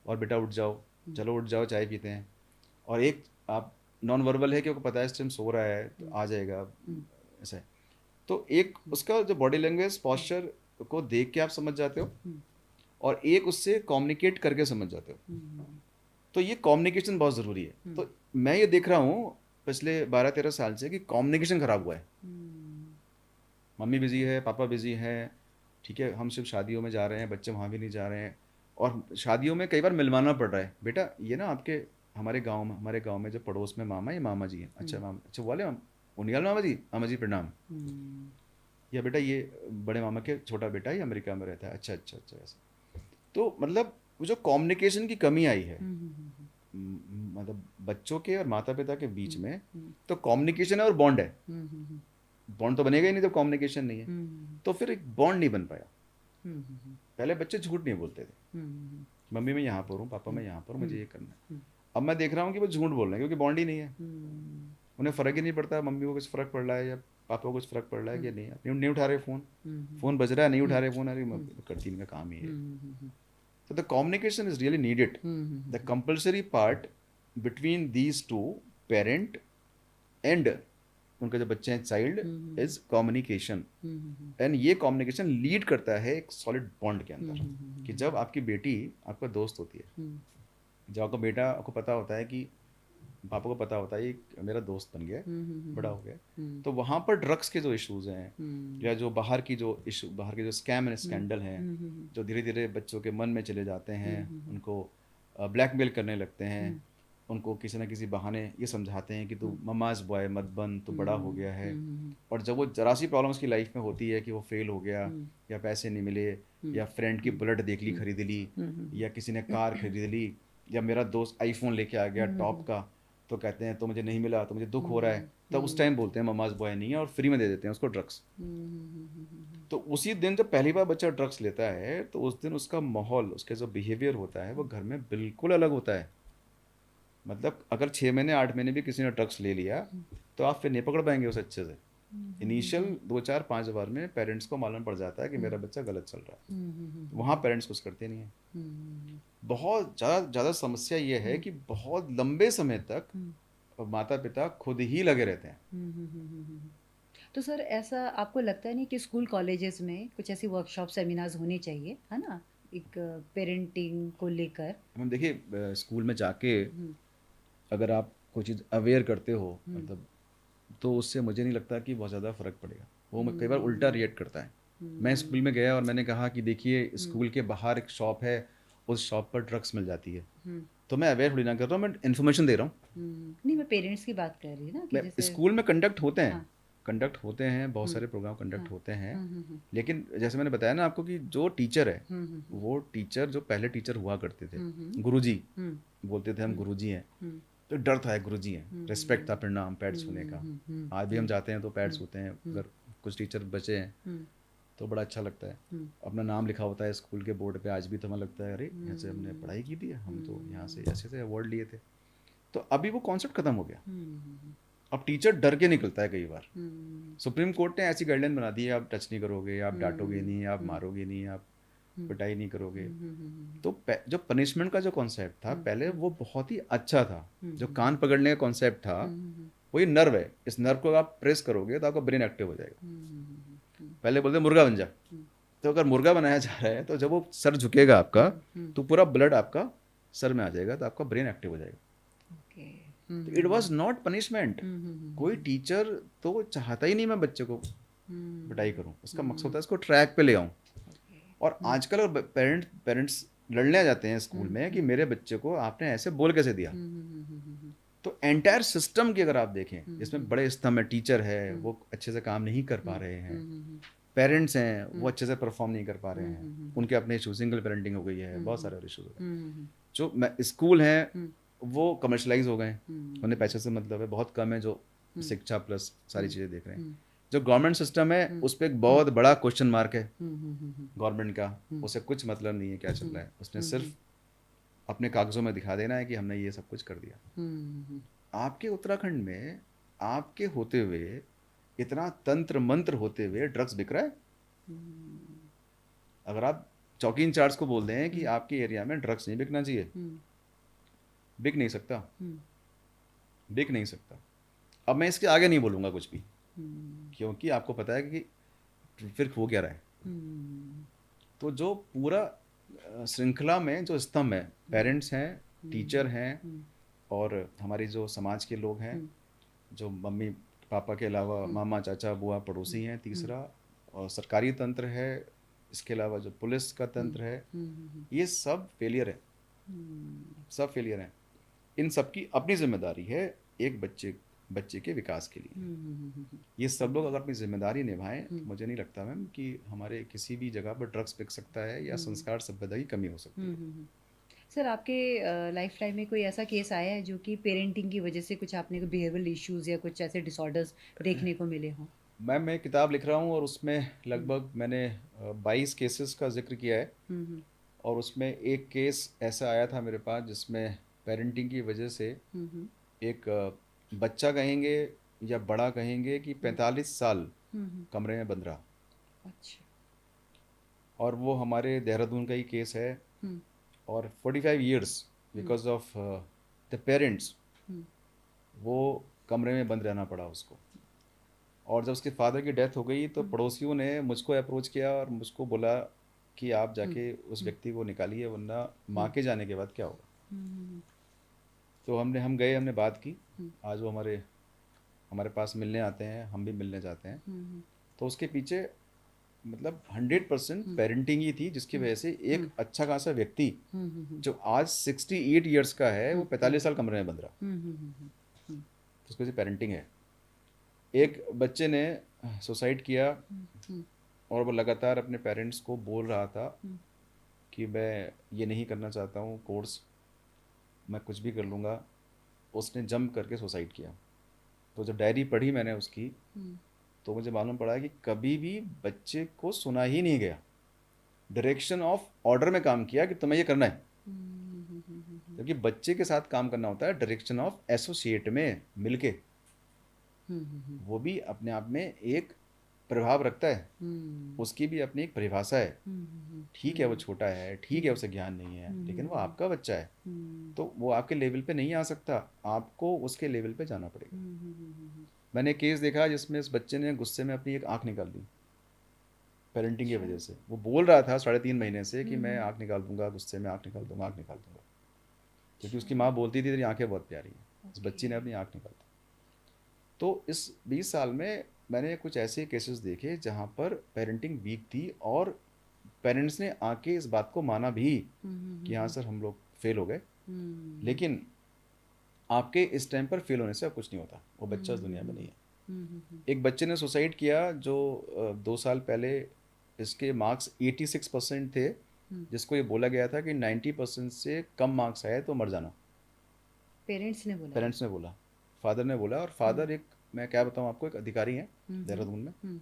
और बेटा उठ जाओ, चलो उठ जाओ चाय पीते हैं, और एक आप नॉन वर्बल है कि आपको पता है इस टाइम सो रहा है तो आ जाएगा, ऐसा है। तो एक उसका जो बॉडी लैंग्वेज पॉस्चर को देख के आप समझ जाते हो और एक उससे कम्युनिकेट करके समझ जाते हो। तो ये कम्युनिकेशन बहुत ज़रूरी है। तो मैं ये देख रहा हूँ पिछले 12-13 साल से कि कम्युनिकेशन ख़राब हुआ है। मम्मी बिज़ी है, पापा बिज़ी है, ठीक है, हम सिर्फ शादियों में जा रहे हैं, बच्चे वहाँ भी नहीं जा रहे हैं, और शादियों में कई बार मिलवाना पड़ रहा है, बेटा ये ना आपके हमारे गांव में जो पड़ोस में मामा, ये मामा जी हैं, अच्छा मामा, अच्छा वाले उनियाल मामा जी प्रणाम, या बेटा ये बड़े मामा के छोटा बेटा ये अमेरिका में रहता है, अच्छा अच्छा अच्छा, ऐसा। तो मतलब वो जो कम्युनिकेशन की कमी आई है मतलब बच्चों के और माता पिता के बीच में, तो कम्युनिकेशन है और बॉन्ड है, बॉन्ड तो बनेगा ही नहीं जब कम्युनिकेशन नहीं है, तो फिर एक बॉन्ड नहीं बन पाया। पहले बच्चे झूठ नहीं बोलते थे, मम्मी मैं यहाँ पर हूँ, पापा मैं यहाँ पर हूँ, मुझे ये करना है। अब मैं देख रहा हूँ कि वो झूठ बोल रहे हैं क्योंकि बॉन्ड ही नहीं है, उन्हें फ़र्क ही नहीं पड़ता मम्मी को कुछ फ़र्क पड़ रहा है या पापा को कुछ फ़र्क पड़ रहा है कि नहीं उठा रहे फ़ोन बज रहा है, नहीं उठा रहे फ़ोन, अरे करती इनका काम ही है। So the communication is really needed. The compulsory part between these two, parent and उनका जो बच्चे हैं चाइल्ड, इज कम्युनिकेशन। एंड ये कम्युनिकेशन लीड करता है एक सॉलिड बॉन्ड के अंदर, कि जब आपकी बेटी आपका दोस्त होती है, जब आपका बेटा, आपको पता होता है कि पापा को पता होता है ये मेरा दोस्त बन गया, बड़ा हो गया, तो वहाँ पर ड्रग्स के जो इश्यूज हैं या जो बाहर की जो स्कैम एंड स्कैंडल हैं, जो धीरे धीरे बच्चों के मन में चले जाते हैं, उनको ब्लैकमेल करने लगते हैं, उनको किसी ना किसी बहाने ये समझाते हैं कि तू ममाज बॉय मत बन, तू बड़ा हो गया है, और जब वो जरा सी प्रॉब्लम उसकी लाइफ में होती है कि वो फेल हो गया या पैसे नहीं मिले या फ्रेंड की बुलेट देख ली खरीद ली या किसी ने कार खरीद ली या मेरा दोस्त आईफोन लेके आ गया टॉप का, तो कहते हैं तो मुझे नहीं मिला तो मुझे दुख हो रहा है, तब उस टाइम बोलते हैं ममाज बॉय नहीं है और फ्री में दे देते हैं उसको ड्रग्स। तो उसी दिन जब पहली बार बच्चा ड्रग्स लेता है तो उस दिन उसका माहौल, उसका जो बिहेवियर होता है वो घर में बिल्कुल अलग होता है। मतलब अगर 6 महीने 8 महीने भी किसी ने ड्रग्स ले लिया तो आप फिर नहीं पकड़ पाएंगे उसे अच्छे से। इनिशियल 2-4-5 बार में पेरेंट्स को मालूम पड़ जाता है कि मेरा बच्चा गलत चल रहा है, वहाँ पेरेंट्स कुछ करते नहीं है। बहुत ज़्यादा समस्या ये है कि बहुत लंबे समय तक माता पिता खुद ही लगे रहते हैं। तो सर ऐसा आपको लगता है नहीं कि स्कूल कॉलेजेस में कुछ ऐसी वर्कशॉप सेमिनार्स होने चाहिए, है ना, एक पेरेंटिंग को लेकर? हम देखिए स्कूल में जाके अगर आप कोई चीज़ अवेयर करते हो मतलब, तो उससे मुझे नहीं लगता कि बहुत ज़्यादा फ़र्क पड़ेगा। वो कई बार उल्टा रिएक्ट करता है। मैं स्कूल में गया और मैंने कहा कि देखिए स्कूल के बाहर एक शॉप है, उस शॉप पर ड्रग्स मिल जाती है, तो मैं अवेयर थोड़ी ना कर रहा हूँ, मैं इन्फॉर्मेशन दे रहा हूँ। नहीं, मैं पेरेंट्स की बात कर रही हूँ ना कि मैं जैसे स्कूल में कंडक्ट होते हैं बहुत सारे प्रोग्राम कंडक्ट होते हैं, लेकिन जैसे मैंने बताया ना आपको कि जो टीचर है वो टीचर जो पहले टीचर हुआ करते थे, गुरुजी बोलते थे, हम गुरुजी हैं, तो डर था गुरुजी हैं, रिस्पेक्ट था, प्रणाम, पैड्स होने का। आज भी हम जाते हैं तो पैड्स होते हैं, अगर कुछ टीचर बचे हैं तो बड़ा अच्छा लगता है। अपना नाम लिखा होता है स्कूल के बोर्ड पे, आज भी तो हमें लगता है अरे यहाँ से हमने पढ़ाई की थी, हम तो यहाँ से ऐसे अवार्ड लिए थे। तो अभी वो कॉन्सेप्ट खत्म हो गया। अब टीचर डर के निकलता है कई बार। सुप्रीम कोर्ट ने ऐसी गाइडलाइन बना दी है, आप टच नहीं करोगे, आप डांटोगे नहीं, आप मारोगे नहीं, आप पिटाई नहीं करोगे। तो जो पनिशमेंट का जो कॉन्सेप्ट था पहले वो बहुत ही अच्छा था। जो कान पकड़ने का कॉन्सेप्ट था, वो ये नर्व है, इस नर्व को आप प्रेस करोगे तो आपका ब्रेन एक्टिव हो जाएगा। पहले बोलते मुर्गा बन जा, तो अगर मुर्गा बनाया जा रहा है तो जब वो सर झुकेगा आपका तो पूरा ब्लड आपका सर में आ जाएगा, तो आपका ब्रेन एक्टिव हो जाएगा। तो इट वॉज नॉट पनिशमेंट। कोई टीचर तो चाहता ही नहीं मैं बच्चे को पिटाई करूं, उसका मकसद होता है इसको ट्रैक पे ले आऊं। और आजकल और पेरेंट्स लड़ने आ जाते हैं स्कूल में कि मेरे बच्चे को आपने ऐसे बोल कैसे दिया। तो एंटायर सिस्टम की अगर आप देखें, इसमें बड़े स्तंभ है, टीचर है वो अच्छे से काम नहीं कर पा रहे हैं, पेरेंट्स हैं वो अच्छे से परफॉर्म नहीं कर पा रहे हैं, उनके अपने इशू, सिंगल पेरेंटिंग हो गई है, बहुत सारे इशूज हो गए। जो स्कूल हैं वो कमर्शलाइज हो गए, उन्हें पैसे से मतलब है, बहुत कम है जो शिक्षा प्लस सारी चीज़ें देख रहे हैं। जो गवर्नमेंट सिस्टम है उस पर एक बहुत बड़ा क्वेश्चन मार्क है गवर्नमेंट का, उसे कुछ मतलब नहीं है क्या चल रहा है, उसने सिर्फ अपने कागजों में दिखा देना है कि हमने ये सब कुछ कर दिया। आपके उत्तराखंड में आपके होते हुए, इतना तंत्र मंत्र होते हुए ड्रग्स बिक रहा है। अगर आप चौकी इंचार्ज को बोल दें कि आपके एरिया में ड्रग्स नहीं बिकना चाहिए, बिक नहीं सकता, बिक नहीं सकता। अब मैं इसके आगे नहीं बोलूँगा कुछ भी, क्योंकि आपको पता है कि फिर हो क्या रहा है। तो जो पूरा श्रृंखला में जो स्तंभ है, पेरेंट्स हैं, टीचर हैं, और हमारी जो समाज के लोग हैं, जो मम्मी पापा के अलावा मामा चाचा बुआ पड़ोसी हैं, तीसरा, और सरकारी तंत्र है, इसके अलावा जो पुलिस का तंत्र है, ये सब फेलियर है, सब फेलियर हैं। इन सब की अपनी जिम्मेदारी है एक बच्चे के विकास के लिए। ये सब लोग अगर अपनी जिम्मेदारी निभाएं तो मुझे नहीं लगता मैम कि हमारे किसी भी जगह पर ड्रग्स बिक सकता है या संस्कार सभ्यता की कमी हो सकती है। सर, आपके लाइफ टाइम में कोई ऐसा केस आया है जो कि पेरेंटिंग की वजह से कुछ आपने को बिहेवियरल इश्यूज या कुछ ऐसे डिसऑर्डर्स देखने को मिले हों? मैम मैं किताब लिख रहा हूँ और उसमें लगभग मैंने 22 केसेस का जिक्र किया है, और उसमें एक केस ऐसा आया था मेरे पास जिसमें पेरेंटिंग की वजह से एक बच्चा कहेंगे या बड़ा कहेंगे कि 45 साल कमरे में बंद रहा। अच्छा। और वो हमारे देहरादून का ही केस है, और 45 years because of the parents वो कमरे में बंद रहना पड़ा उसको। और जब उसके फादर की डेथ हो गई तो पड़ोसियों ने मुझको अप्रोच किया और मुझको बोला कि आप जाके उस व्यक्ति को निकालिए, वरना माँ के जाने के बाद क्या होगा। तो हम गए, हमने बात की। आज वो हमारे पास मिलने आते हैं, हम भी मिलने जाते हैं। तो उसके पीछे मतलब 100% पेरेंटिंग ही थी, जिसकी वजह से एक अच्छा खासा व्यक्ति जो आज 68 ईयर्स का है वो 45 साल कमरे में बंद रहा। तो उसकी वजह पेरेंटिंग है। एक बच्चे ने सुसाइड किया और वो लगातार अपने पेरेंट्स को बोल रहा था कि मैं ये नहीं करना चाहता हूँ कोर्स, मैं कुछ भी कर लूँगा। उसने जंप करके सुसाइड किया। तो जब डायरी पढ़ी मैंने उसकी, तो मुझे मालूम पड़ा कि कभी भी बच्चे को सुना ही नहीं गया, डायरेक्शन ऑफ ऑर्डर में काम किया कि तुम्हें ये करना है। क्योंकि बच्चे के साथ काम करना होता है डायरेक्शन ऑफ एसोसिएट में मिलके, वो भी अपने आप में एक प्रभाव रखता है, उसकी भी अपनी एक परिभाषा है। ठीक है वो छोटा है, ठीक है उसे ज्ञान नहीं है, लेकिन वो आपका बच्चा है, तो वो आपके लेवल पे नहीं आ सकता, आपको उसके लेवल पे जाना पड़ेगा। मैंने एक केस देखा जिसमें इस बच्चे ने गुस्से में अपनी एक आँख निकाल दी पेरेंटिंग की वजह से। वो बोल रहा था 3.5 महीने से कि मैं आँख निकाल दूंगा, गुस्से में आँख निकाल दूंगा, आँख निकाल दूंगा, क्योंकि उसकी माँ बोलती थी तेरी आँखें बहुत प्यारी हैं। उस बच्ची ने अपनी आँख निकाल दी। तो इस 20 साल में मैंने कुछ ऐसे केसेस देखे जहाँ पर पेरेंटिंग वीक थी और पेरेंट्स ने आके इस बात को माना भी कि हाँ सर हम लोग फेल हो गए, लेकिन आपके इस टाइम पर फेल होने से अब कुछ नहीं होता, वो बच्चा इस दुनिया में नहीं है। एक बच्चे ने सुसाइड किया जो 2 साल पहले, इसके मार्क्स 86% थे, जिसको ये बोला गया था कि 90% से कम मार्क्स आए तो मर जाना। पेरेंट्स ने बोला, फादर ने बोला। और फादर एक, मैं क्या बताऊँ आपको, एक अधिकारी हैं देहरादून में,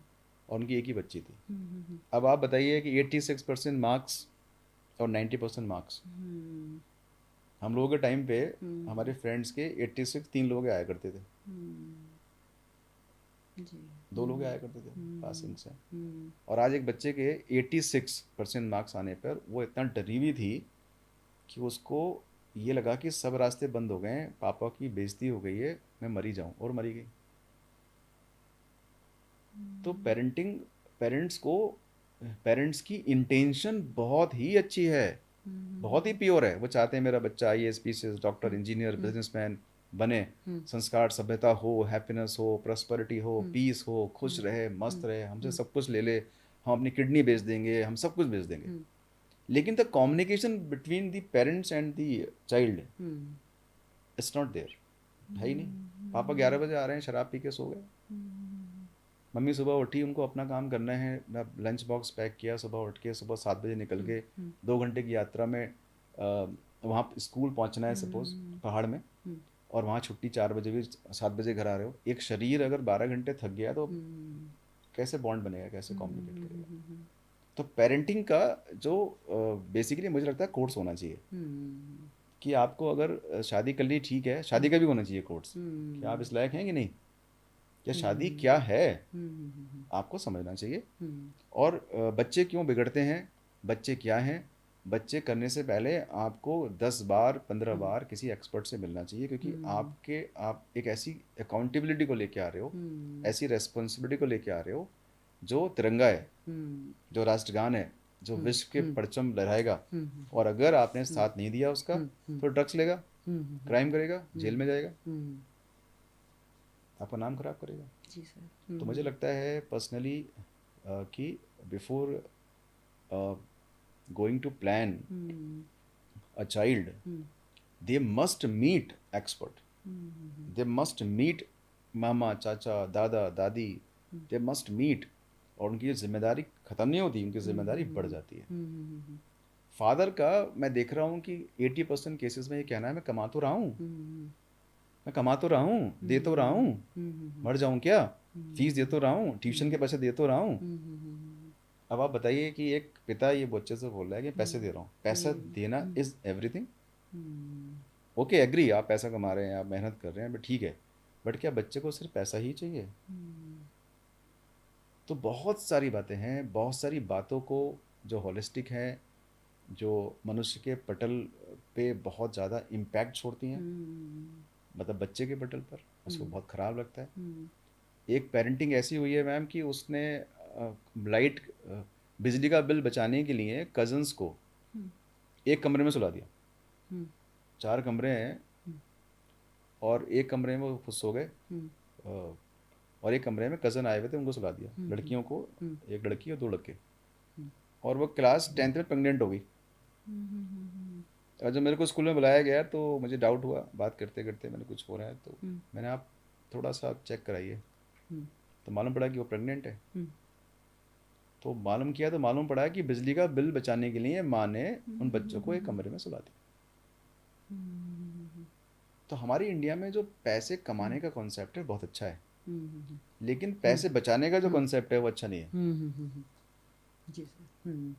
और उनकी एक ही बच्ची थी। अब आप बताइए कि 86% मार्क्स और 90% मार्क्स। हम लोगों के टाइम पे हमारे फ्रेंड्स के 86 3 लोग आया करते थे, जी। 2 लोग आया करते थे पासिंग से। हम्म, और आज एक बच्चे के 86% मार्क्स आने पर वो इतना डरी हुई थी कि उसको ये लगा कि सब रास्ते बंद हो गए हैं, पापा की बेइज्जती हो गई है, मैं मरी जाऊं, और मरी गई। तो पेरेंट्स को पेरेंट्स की इंटेंशन बहुत ही अच्छी है, बहुत ही प्योर है। वो चाहते हैं मेरा बच्चा IAS PCS doctor engineer businessman बने, संस्कार सभ्यता हो, हैप्पीनेस हो, प्रॉस्पेरिटी हो, पीस हो, खुश रहे, मस्त रहे, हमसे सब कुछ ले ले, हम अपनी किडनी बेच देंगे, हम सब कुछ बेच देंगे। लेकिन the communication between the parents and the child it's not there, है ही नहीं। पापा 11 बजे आ रहे हैं, शराब पी के सो गए। मम्मी सुबह उठी, उनको अपना काम करना है, मैं लंच बॉक्स पैक किया, सुबह उठ के सुबह 7 बजे निकल के 2 घंटे की यात्रा में वहाँ स्कूल पहुँचना है सपोज पहाड़ में, और वहाँ छुट्टी 4 बजे भी 7 बजे घर आ रहे हो। एक शरीर अगर 12 घंटे थक गया तो कैसे बॉन्ड बनेगा, कैसे कम्युनिकेट करेगा। तो पेरेंटिंग का जो बेसिकली मुझे लगता है कोर्स होना चाहिए कि आपको अगर शादी कर ली, ठीक है, शादी का भी होना चाहिए कोर्स कि आप इस लायक हैं कि नहीं, या शादी क्या है, आपको समझना चाहिए। और बच्चे क्यों बिगड़ते हैं, बच्चे क्या हैं, बच्चे करने से पहले आपको 10 बार 15 बार किसी एक्सपर्ट से मिलना चाहिए, क्योंकि आप एक ऐसी अकाउंटेबिलिटी को लेके आ रहे हो, ऐसी रेस्पॉन्सिबिलिटी को लेके आ रहे हो जो तिरंगा है, जो राष्ट्रगान है, जो विश्व के परचम लहराएगा। और अगर आपने साथ नहीं दिया उसका तो ड्रग्स लेगा, क्राइम करेगा, जेल में जाएगा, आपका नाम खराब करेगा। जी सर। तो मुझे लगता है पर्सनली कि before going to plan a child, they must meet expert, they must meet मामा चाचा दादा दादी, दे मस्ट मीट। और उनकी जिम्मेदारी ख़त्म नहीं होती, उनकी जिम्मेदारी बढ़ जाती है। फादर का मैं देख रहा हूँ कि 80% केसेस में ये कहना है, मैं कमा तो रहा हूँ, मैं कमा तो रहा हूँ, दे तो रहा हूँ, मर जाऊँ क्या, फीस दे तो रहा हूँ, ट्यूशन के पैसे दे तो रहा हूँ। अब आप बताइए कि एक पिता ये बच्चे से बोल रहा है कि पैसे दे रहा हूँ, पैसा देना इज एवरीथिंग। ओके एग्री, आप पैसा कमा रहे हैं, आप मेहनत कर रहे हैं, बट ठीक है, बट क्या बच्चे को सिर्फ पैसा ही चाहिए? तो बहुत सारी बातें हैं, बहुत सारी बातों को जो होलिस्टिक हैं, जो मनुष्य के पटल पे बहुत ज़्यादा इम्पैक्ट छोड़ती हैं, मतलब बच्चे के पटल पर उसको बहुत ख़राब लगता है। एक पेरेंटिंग ऐसी हुई है मैम कि उसने लाइट बिजली का बिल बचाने के लिए कज़न्स को एक कमरे में सुला दिया। 4 कमरे हैं और एक कमरे में वो खुद सो गए, और एक कमरे में कज़न आए हुए थे, उनको सुला दिया, लड़कियों को, एक लड़की और 2 लड़के। और वो क्लास 10th में प्रेग्नेंट हो गई। और जब मेरे को स्कूल में बुलाया गया तो मुझे डाउट हुआ, बात करते करते मैंने कुछ हो रहा है तो मैंने, आप थोड़ा सा चेक कराइए, तो मालूम पड़ा कि वो प्रेग्नेंट है। तो मालूम किया तो मालूम पड़ा कि बिजली का बिल बचाने के लिए माँ ने उन बच्चों को एक कमरे में सुला दिया। तो हमारी इंडिया में जो पैसे कमाने का कॉन्सेप्ट है बहुत अच्छा है, लेकिन पैसे बचाने का जो कॉन्सेप्ट है वो अच्छा नहीं है। जी सर।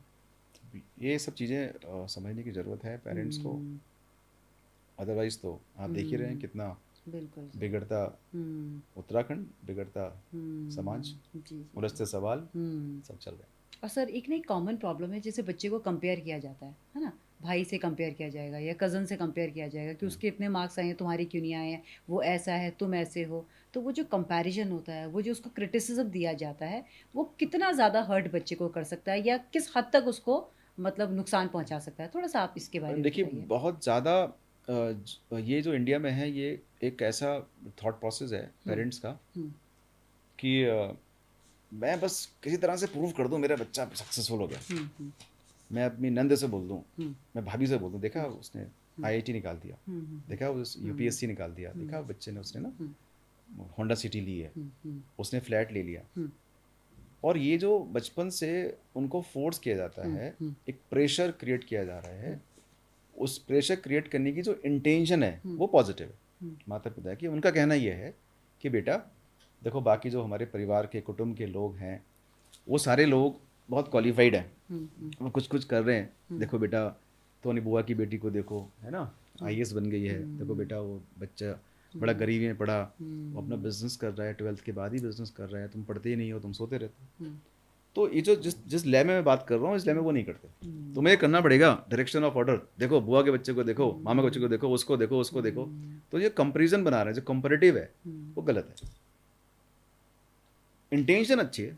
ये सब चीज़ें समझने की ज़रूरत है पेरेंट्स को, अदरवाइज तो आप देख ही रहे हैं कितना बिल्कुल सर। बिगड़ता उत्तराखंड, बिगड़ता समाज, जी उलझते सवाल सब चल रहे हैं। और सर एक ना एक कॉमन प्रॉब्लम है, जैसे बच्चे को कंपेयर किया जाता है ना, भाई से कंपेयर किया जाएगा या कज़न से कंपेयर किया जाएगा कि उसके इतने मार्क्स आए हैं, तुम्हारे क्यों नहीं आए हैं, वो ऐसा है, तुम ऐसे हो। तो वो जो कंपैरिजन होता है, वो जो उसको क्रिटिसिज्म दिया जाता है, वो कितना ज़्यादा हर्ट बच्चे को कर सकता है या किस हद तक उसको मतलब नुकसान पहुंचा सकता है, थोड़ा सा आप इसके बारे में देखिए बताइए। बहुत ज़्यादा ये जो इंडिया में है, ये एक ऐसा थॉट प्रोसेस है पेरेंट्स का कि मैं बस किसी तरह से प्रूव कर दूं मेरा बच्चा सक्सेसफुल हो गया। मैं अपनी नंद से बोल दूं, मैं भाभी से बोल दूं, देखा उसने आईआईटी निकाल दिया, देखा उस यूपीएससी निकाल दिया, देखा बच्चे ने, उसने ना होंडा सिटी ली है, उसने फ्लैट ले लिया। और ये जो बचपन से उनको फोर्स किया जाता है, एक प्रेशर क्रिएट किया जा रहा है, उस प्रेशर क्रिएट करने की जो इंटेंशन है वो पॉजिटिव है माता पिता की। उनका कहना यह है कि बेटा देखो, बाकी जो हमारे परिवार के कुटुंब के लोग हैं वो सारे लोग बहुत क्वालिफाइड हैं, वो कुछ कुछ कर रहे हैं, देखो बेटा टोनी बुआ की बेटी को देखो, है ना, आईएएस बन गई है, देखो बेटा वो बच्चा बड़ा गरीब है, पढ़ा, वो अपना बिजनेस कर रहा है, 12th के बाद ही बिजनेस कर रहा है, तुम पढ़ते ही नहीं हो, तुम सोते रहते हो। तो ये जो जिस जिस लय में मैं बात कर रहा हूँ, इस लय में वो नहीं करते। तुम्हें ये करना पड़ेगा, डायरेक्शन ऑफ ऑर्डर, देखो बुआ के बच्चे को देखो, मामा के बच्चे को देखो, उसको देखो, उसको देखो। तो ये कंपेरिजन बना रहे हैं, जो कंपेरेटिव है वो गलत है। इंटेंशन अच्छी है,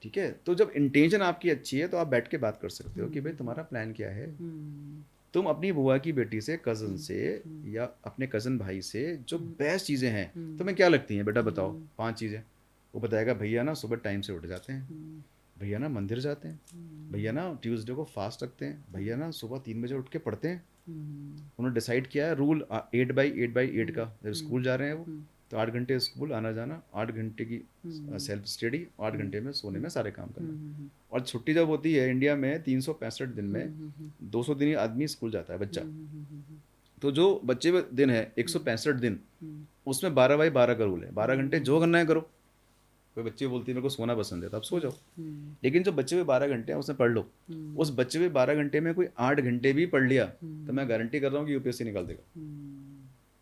ठीक है, तो जब इंटेंशन आपकी अच्छी है तो आप बैठ के बात कर सकते हो कि भाई तुम्हारा प्लान क्या है। तुम अपनी बुआ की बेटी से, कज़न से, या अपने कज़न भाई से जो बेस्ट चीज़ें हैं तुम्हें क्या लगती हैं, बेटा बताओ 5 चीज़ें। वो बताएगा भैया ना सुबह टाइम से उठ जाते हैं, भैया ना मंदिर जाते हैं, भैया ना ट्यूसडे को फास्ट रखते हैं, भैया ना सुबह 3 बजे उठ के पढ़ते हैं। उन्होंने डिसाइड किया है रूल 8/8/8 का, जब स्कूल जा रहे हैं वो तो 8 घंटे स्कूल आना जाना, 8 घंटे की सेल्फ स्टडी, 8 घंटे में सोने में सारे काम करना। और छुट्टी जब होती है इंडिया में 365 दिन में 200 दिन ही आदमी स्कूल जाता है बच्चा। तो जो बच्चे में दिन है 165 दिन, उसमें 12/12 का रूल है, 12 घंटे जो करना है करो। कोई बच्चे बोलती है मेरे को सोना पसंद है तो आप सो जाओ, लेकिन जो बच्चे में 12 घंटे हैं उसमें पढ़ लो। उस बच्चे में 12 घंटे में कोई 8 घंटे भी पढ़ लिया तो मैं गारंटी कर रहा हूँ कि यूपीएससी निकाल देगा।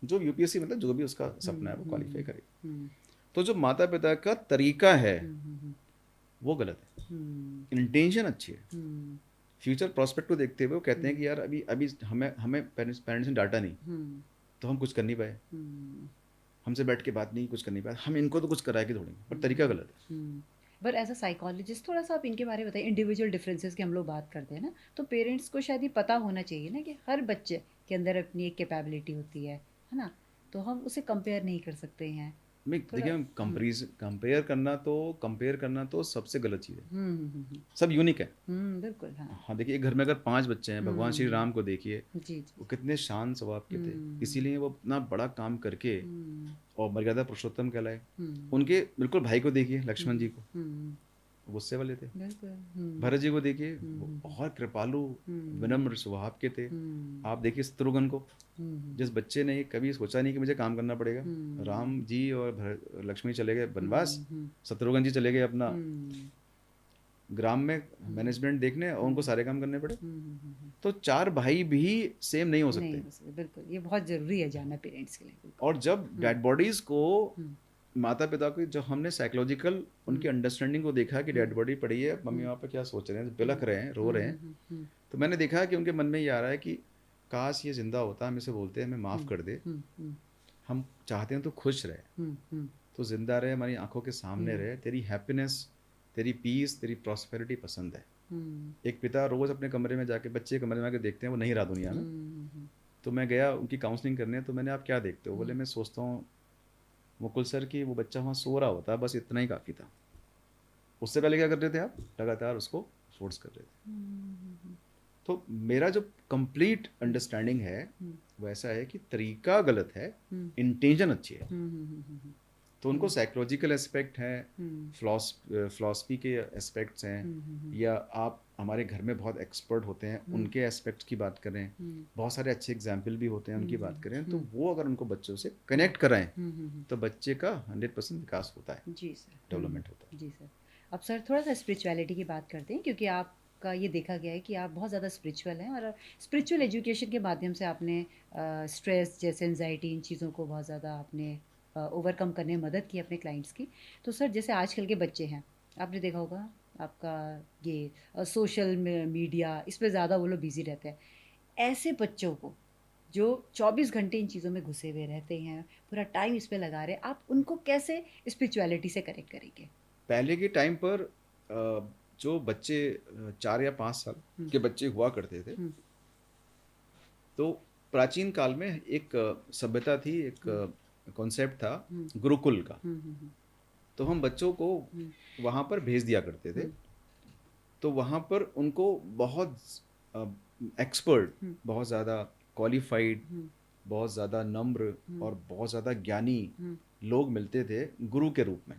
जो यूपीएससी मतलब जो भी उसका सपना है वो क्वालिफाई करेगा। तो जो माता पिता का तरीका है वो गलत है, इंटेंशन अच्छी है। फ्यूचर प्रोस्पेक्ट को देखते हुए वो कहते हैं कि यार अभी अभी हमें पेरेंट्स ने डांटा नहीं तो हम कुछ कर नहीं पाए, हमसे बैठ के बात नहीं कुछ कर नहीं पाए, हम इनको तो कुछ कराए कि छोड़ेंगे, पर तरीका गलत है। पर एज अ साइकोलॉजिस्ट थोड़ा सा आप इनके बारे में बताइए, इंडिविजुअल डिफरेंसेस की हम लोग बात करते हैं ना, तो पेरेंट्स को शायद ये पता होना चाहिए ना कि हर बच्चे के अंदर अपनी एक कैपेबिलिटी होती है ना, तो हम उसे कंपेयर नहीं कर सकते हैं। मैं देखिए कंपेयर करना तो सबसे गलत चीज़ है। सब यूनिक है। बिल्कुल। हाँ देखिए, एक घर में अगर 5 बच्चे हैं, भगवान श्री राम को देखिए, जी वो कितने शांत स्वभाव के थे, इसीलिए वो इतना बड़ा काम करके और मर्यादा पुरुषोत्तम कहलाए। उनके बिल्कुल भाई को देखिए, लक्ष्मण जी को, गुस्से वाले थे। भरत जी को देखिए, वो बहुत कृपालु विनम्र स्वभाव के थे। आप देखिए शत्रुघ्न को, जिस बच्चे ने कभी सोचा नहीं कि मुझे काम करना पड़ेगा, राम जी और लक्ष्मण चले गए वनवास, शत्रुघ्न जी चले गए अपना ग्राम में मैनेजमेंट देखने और उनको सारे काम करने पड़े। तो 4 भाई भी सेम नहीं हो सकते। बिल्कुल, ये बहुत जरूरी है जानना पेरेंट्स के लिए। और जब डेड बॉडीज को माता पिता को, जब हमने साइकोलॉजिकल उनकी अंडरस्टैंडिंग को देखा कि डेड बॉडी पड़ी है, मम्मी पापा क्या सोच रहे हैं, बिलख रहे हैं, रो रहे हैं, तो मैंने देखा कि उनके मन में ये आ रहा है कि काश ये जिंदा होता, हम इसे बोलते हैं हमें माफ़ कर दे, हम चाहते हैं तो खुश रहे, तो जिंदा रहे, हमारी आंखों के सामने रहे, तेरी हैप्पीनेस, तेरी पीस, तेरी प्रॉस्पेरिटी पसंद है। एक पिता रोज़ अपने कमरे में जाके, बच्चे कमरे में आके देखते हैं वो नहीं रहा दुनिया में। तो मैं गया उनकी काउंसलिंग करने, तो मैंने आप क्या देखते हो, बोले मैं सोचता हूँ मुकुल सर कि वो बच्चा वहाँ सो रहा होता, बस इतना ही काफ़ी था। उससे पहले क्या कर रहे थे आप, लगातार उसको फोर्स कर रहे थे। तो मेरा जो कंप्लीट अंडरस्टैंडिंग है वो ऐसा है कि तरीका गलत है, इंटेंशन अच्छी है। तो उनको साइकोलॉजिकल एस्पेक्ट है, फिलॉसफी के एस्पेक्ट्स हैं, या आप हमारे घर में बहुत एक्सपर्ट होते हैं उनके एस्पेक्ट्स की बात करें, बहुत सारे अच्छे एग्जाम्पल भी होते हैं उनकी बात करें, तो वो अगर उनको बच्चों से कनेक्ट कराएं तो बच्चे का 100% विकास होता है। जी सर, डेवलपमेंट होता है। जी सर। अब सर थोड़ा सा स्पिरिचुअलिटी की बात करते हैं, क्योंकि आपका ये देखा गया है कि आप बहुत ज़्यादा स्पिरिचुअल हैं, और स्पिरिचुअल एजुकेशन के माध्यम से आपने स्ट्रेस जैसे एंजाइटी, इन चीज़ों को बहुत ज़्यादा आपने ओवरकम करने में मदद की अपने क्लाइंट्स की। तो सर जैसे आजकल के बच्चे हैं, आपने देखा होगा आपका ये सोशल मीडिया, इस पे ज़्यादा वो लोग बिज़ी रहते हैं। ऐसे बच्चों को जो 24 घंटे इन चीज़ों में घुसे हुए रहते हैं, पूरा टाइम इस पे लगा रहे हैं, आप उनको कैसे स्पिरिचुअलिटी से कनेक्ट करेंगे? पहले के टाइम पर जो बच्चे 4 या 5 साल के बच्चे हुआ करते थे, तो प्राचीन काल में एक सभ्यता थी, एक कॉन्सेप्ट था गुरुकुल का। तो हम बच्चों को वहाँ पर भेज दिया करते थे, तो वहाँ पर उनको बहुत एक्सपर्ट, बहुत ज़्यादा क्वालिफाइड, बहुत ज़्यादा नम्र और बहुत ज़्यादा ज्ञानी लोग मिलते थे गुरु के रूप में।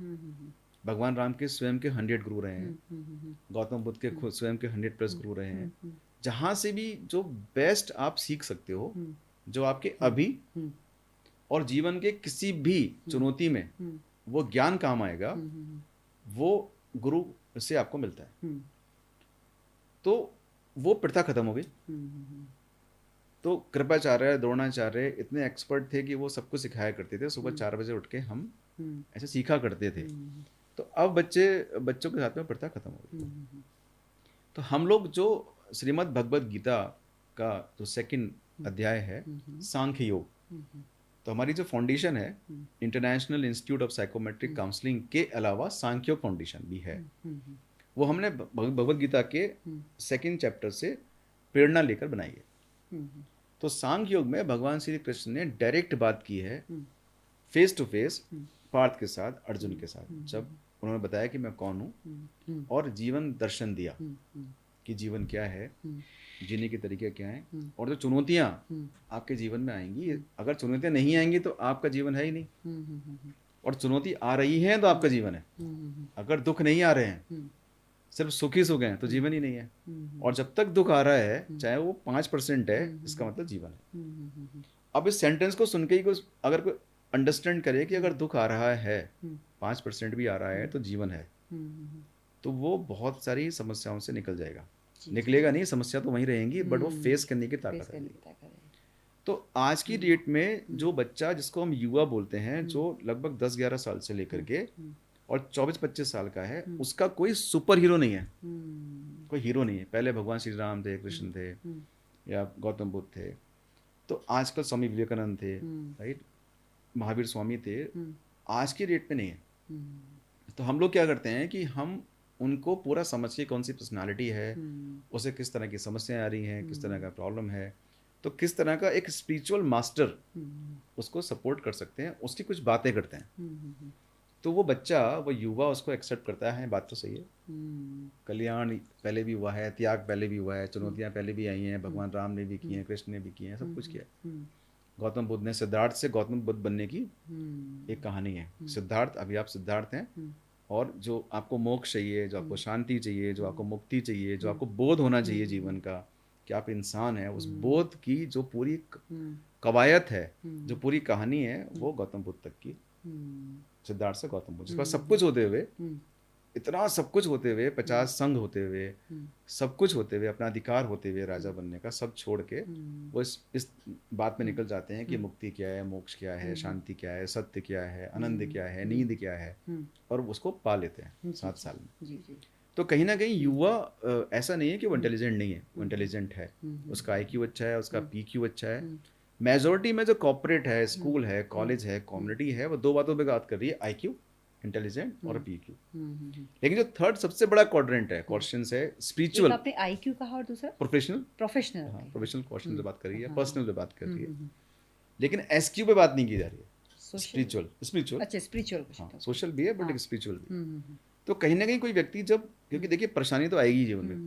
भगवान राम के स्वयं के 100 गुरु रहे हैं, गौतम बुद्ध के खुद स्वयं के 100+ गुरु रहे हैं। जहाँ से भी जो बेस्ट आप सीख सकते हो, जो आपके अभी और जीवन के किसी भी चुनौती में वो ज्ञान काम आएगा, वो गुरु से आपको मिलता है। तो वो प्रथा खत्म हो गई। तो कृपाचार्य, द्रोणाचार्य इतने एक्सपर्ट थे कि वो सब कुछ सिखाया करते थे। सुबह 4 बजे उठ के हम ऐसे सीखा करते थे। तो अब बच्चों के हाथ में प्रथा खत्म हो गई। तो हम लोग जो श्रीमद् भगवद गीता का जो सेकंड अध्याय है, सांख्य योग, तो हमारी जो फाउंडेशन है international institute of psychometric counselling के अलावा सांख्य योग फाउंडेशन भी है। वो हमने भगवद गीता के सेकंड चैप्टर से प्रेरणा लेकर बनाई है। तो सांख्य योग में भगवान श्री कृष्ण ने डायरेक्ट बात की है फेस टू फेस पार्थ के साथ, अर्जुन के साथ, जब उन्होंने बताया कि मैं कौन हूँ और जीवन दर्शन दिया कि जीवन क्या है, जीने के तरीके क्या हैं, और जो चुनौतियाँ आपके जीवन में आएंगी, अगर चुनौतियाँ नहीं आएंगी तो आपका जीवन है ही नहीं, और चुनौती आ रही है तो आपका जीवन है। अगर दुख नहीं आ रहे हैं, सिर्फ सुखी सुख हैं, तो जीवन ही नहीं है। और जब तक दुख आ रहा है, चाहे वो 5% है, इसका मतलब जीवन है। अब इस सेंटेंस को सुन के ही अगर कोई अंडरस्टैंड करे कि अगर दुख आ रहा है, 5% भी आ रहा है, तो जीवन है, तो वो बहुत सारी समस्याओं से निकल जाएगा। निकलेगा नहीं, समस्या तो वहीं रहेंगी, बट वो फेस करने की ताकत है। तो आज की डेट में जो बच्चा, जिसको हम युवा बोलते हैं, जो लगभग 10-11 साल से लेकर के और 24-25 साल का है, उसका कोई सुपर हीरो नहीं है, कोई हीरो नहीं है। पहले भगवान श्री राम थे, कृष्ण थे, या गौतम बुद्ध थे, तो आजकल स्वामी विवेकानंद थे, राइट, महावीर स्वामी थे, आज की डेट में नहीं है। तो हम लोग क्या करते हैं कि हम उनको पूरा समझ के कौन सी पर्सनालिटी है, उसे किस तरह की समस्याएं आ रही हैं, किस तरह का प्रॉब्लम है, तो किस तरह का एक स्पिरिचुअल मास्टर उसको सपोर्ट कर सकते हैं, उसकी कुछ बातें करते हैं। तो वो बच्चा, वो युवा उसको एक्सेप्ट करता है, बात तो सही है, कल्याण पहले भी हुआ है, त्याग पहले भी हुआ है, चुनौतियाँ पहले भी आई हैं, भगवान राम ने भी की हैं, कृष्ण ने भी की हैं, सब कुछ किया है। गौतम बुद्ध ने, सिद्धार्थ से गौतम बुद्ध बनने की एक कहानी है। सिद्धार्थ, अभी आप सिद्धार्थ हैं, और जो आपको मोक्ष चाहिए, जो आपको शांति चाहिए, जो आपको मुक्ति चाहिए, जो आपको बोध होना चाहिए जीवन का कि आप इंसान हैं, उस बोध की जो पूरी कवायद है, जो पूरी कहानी है, वो गौतम बुद्ध तक की, सिद्धार्थ से गौतम बुद्ध, जिसका सब कुछ होते हुए, इतना सब कुछ होते हुए, 50 संघ होते हुए, सब कुछ होते हुए, अपना अधिकार होते हुए राजा बनने का, सब छोड़ के वो इस बात में निकल जाते हैं कि मुक्ति क्या है, मोक्ष क्या है, शांति क्या है, सत्य क्या है, आनंद क्या है, नींद क्या है, और उसको पा लेते हैं 7 साल में। तो कहीं ना कहीं युवा ऐसा नहीं है कि वो इंटेलिजेंट नहीं है, वो इंटेलिजेंट है, उसका IQ अच्छा है, उसका PQ अच्छा है। मेजोरिटी में जो कॉर्पोरेट है, स्कूल है, कॉलेज है, कम्युनिटी है, वो 2 बातों पे बात कर रही है, IQ, इंटेलिजेंट और PQ। लेकिन जो थर्ड सबसे बड़ा क्वाड्रेंट है, क्वेश्चन है स्पिरिचुअल। आपने IQ कहा और दूसरा प्रोफेशनल प्रोफेशनल क्वेश्चन पे बात कर रही है, पर्सनल पे बात कर रही है, लेकिन SQ पे बात नहीं की जा रही है, स्पिरिचुअल। अच्छा, स्पिरिचुअल, हाँ, सोशल भी है बट एक स्पिरिचुअल भी। तो कहीं ना कहीं कोई व्यक्ति जब, क्योंकि देखिए परेशानी तो आएगी जीवन में,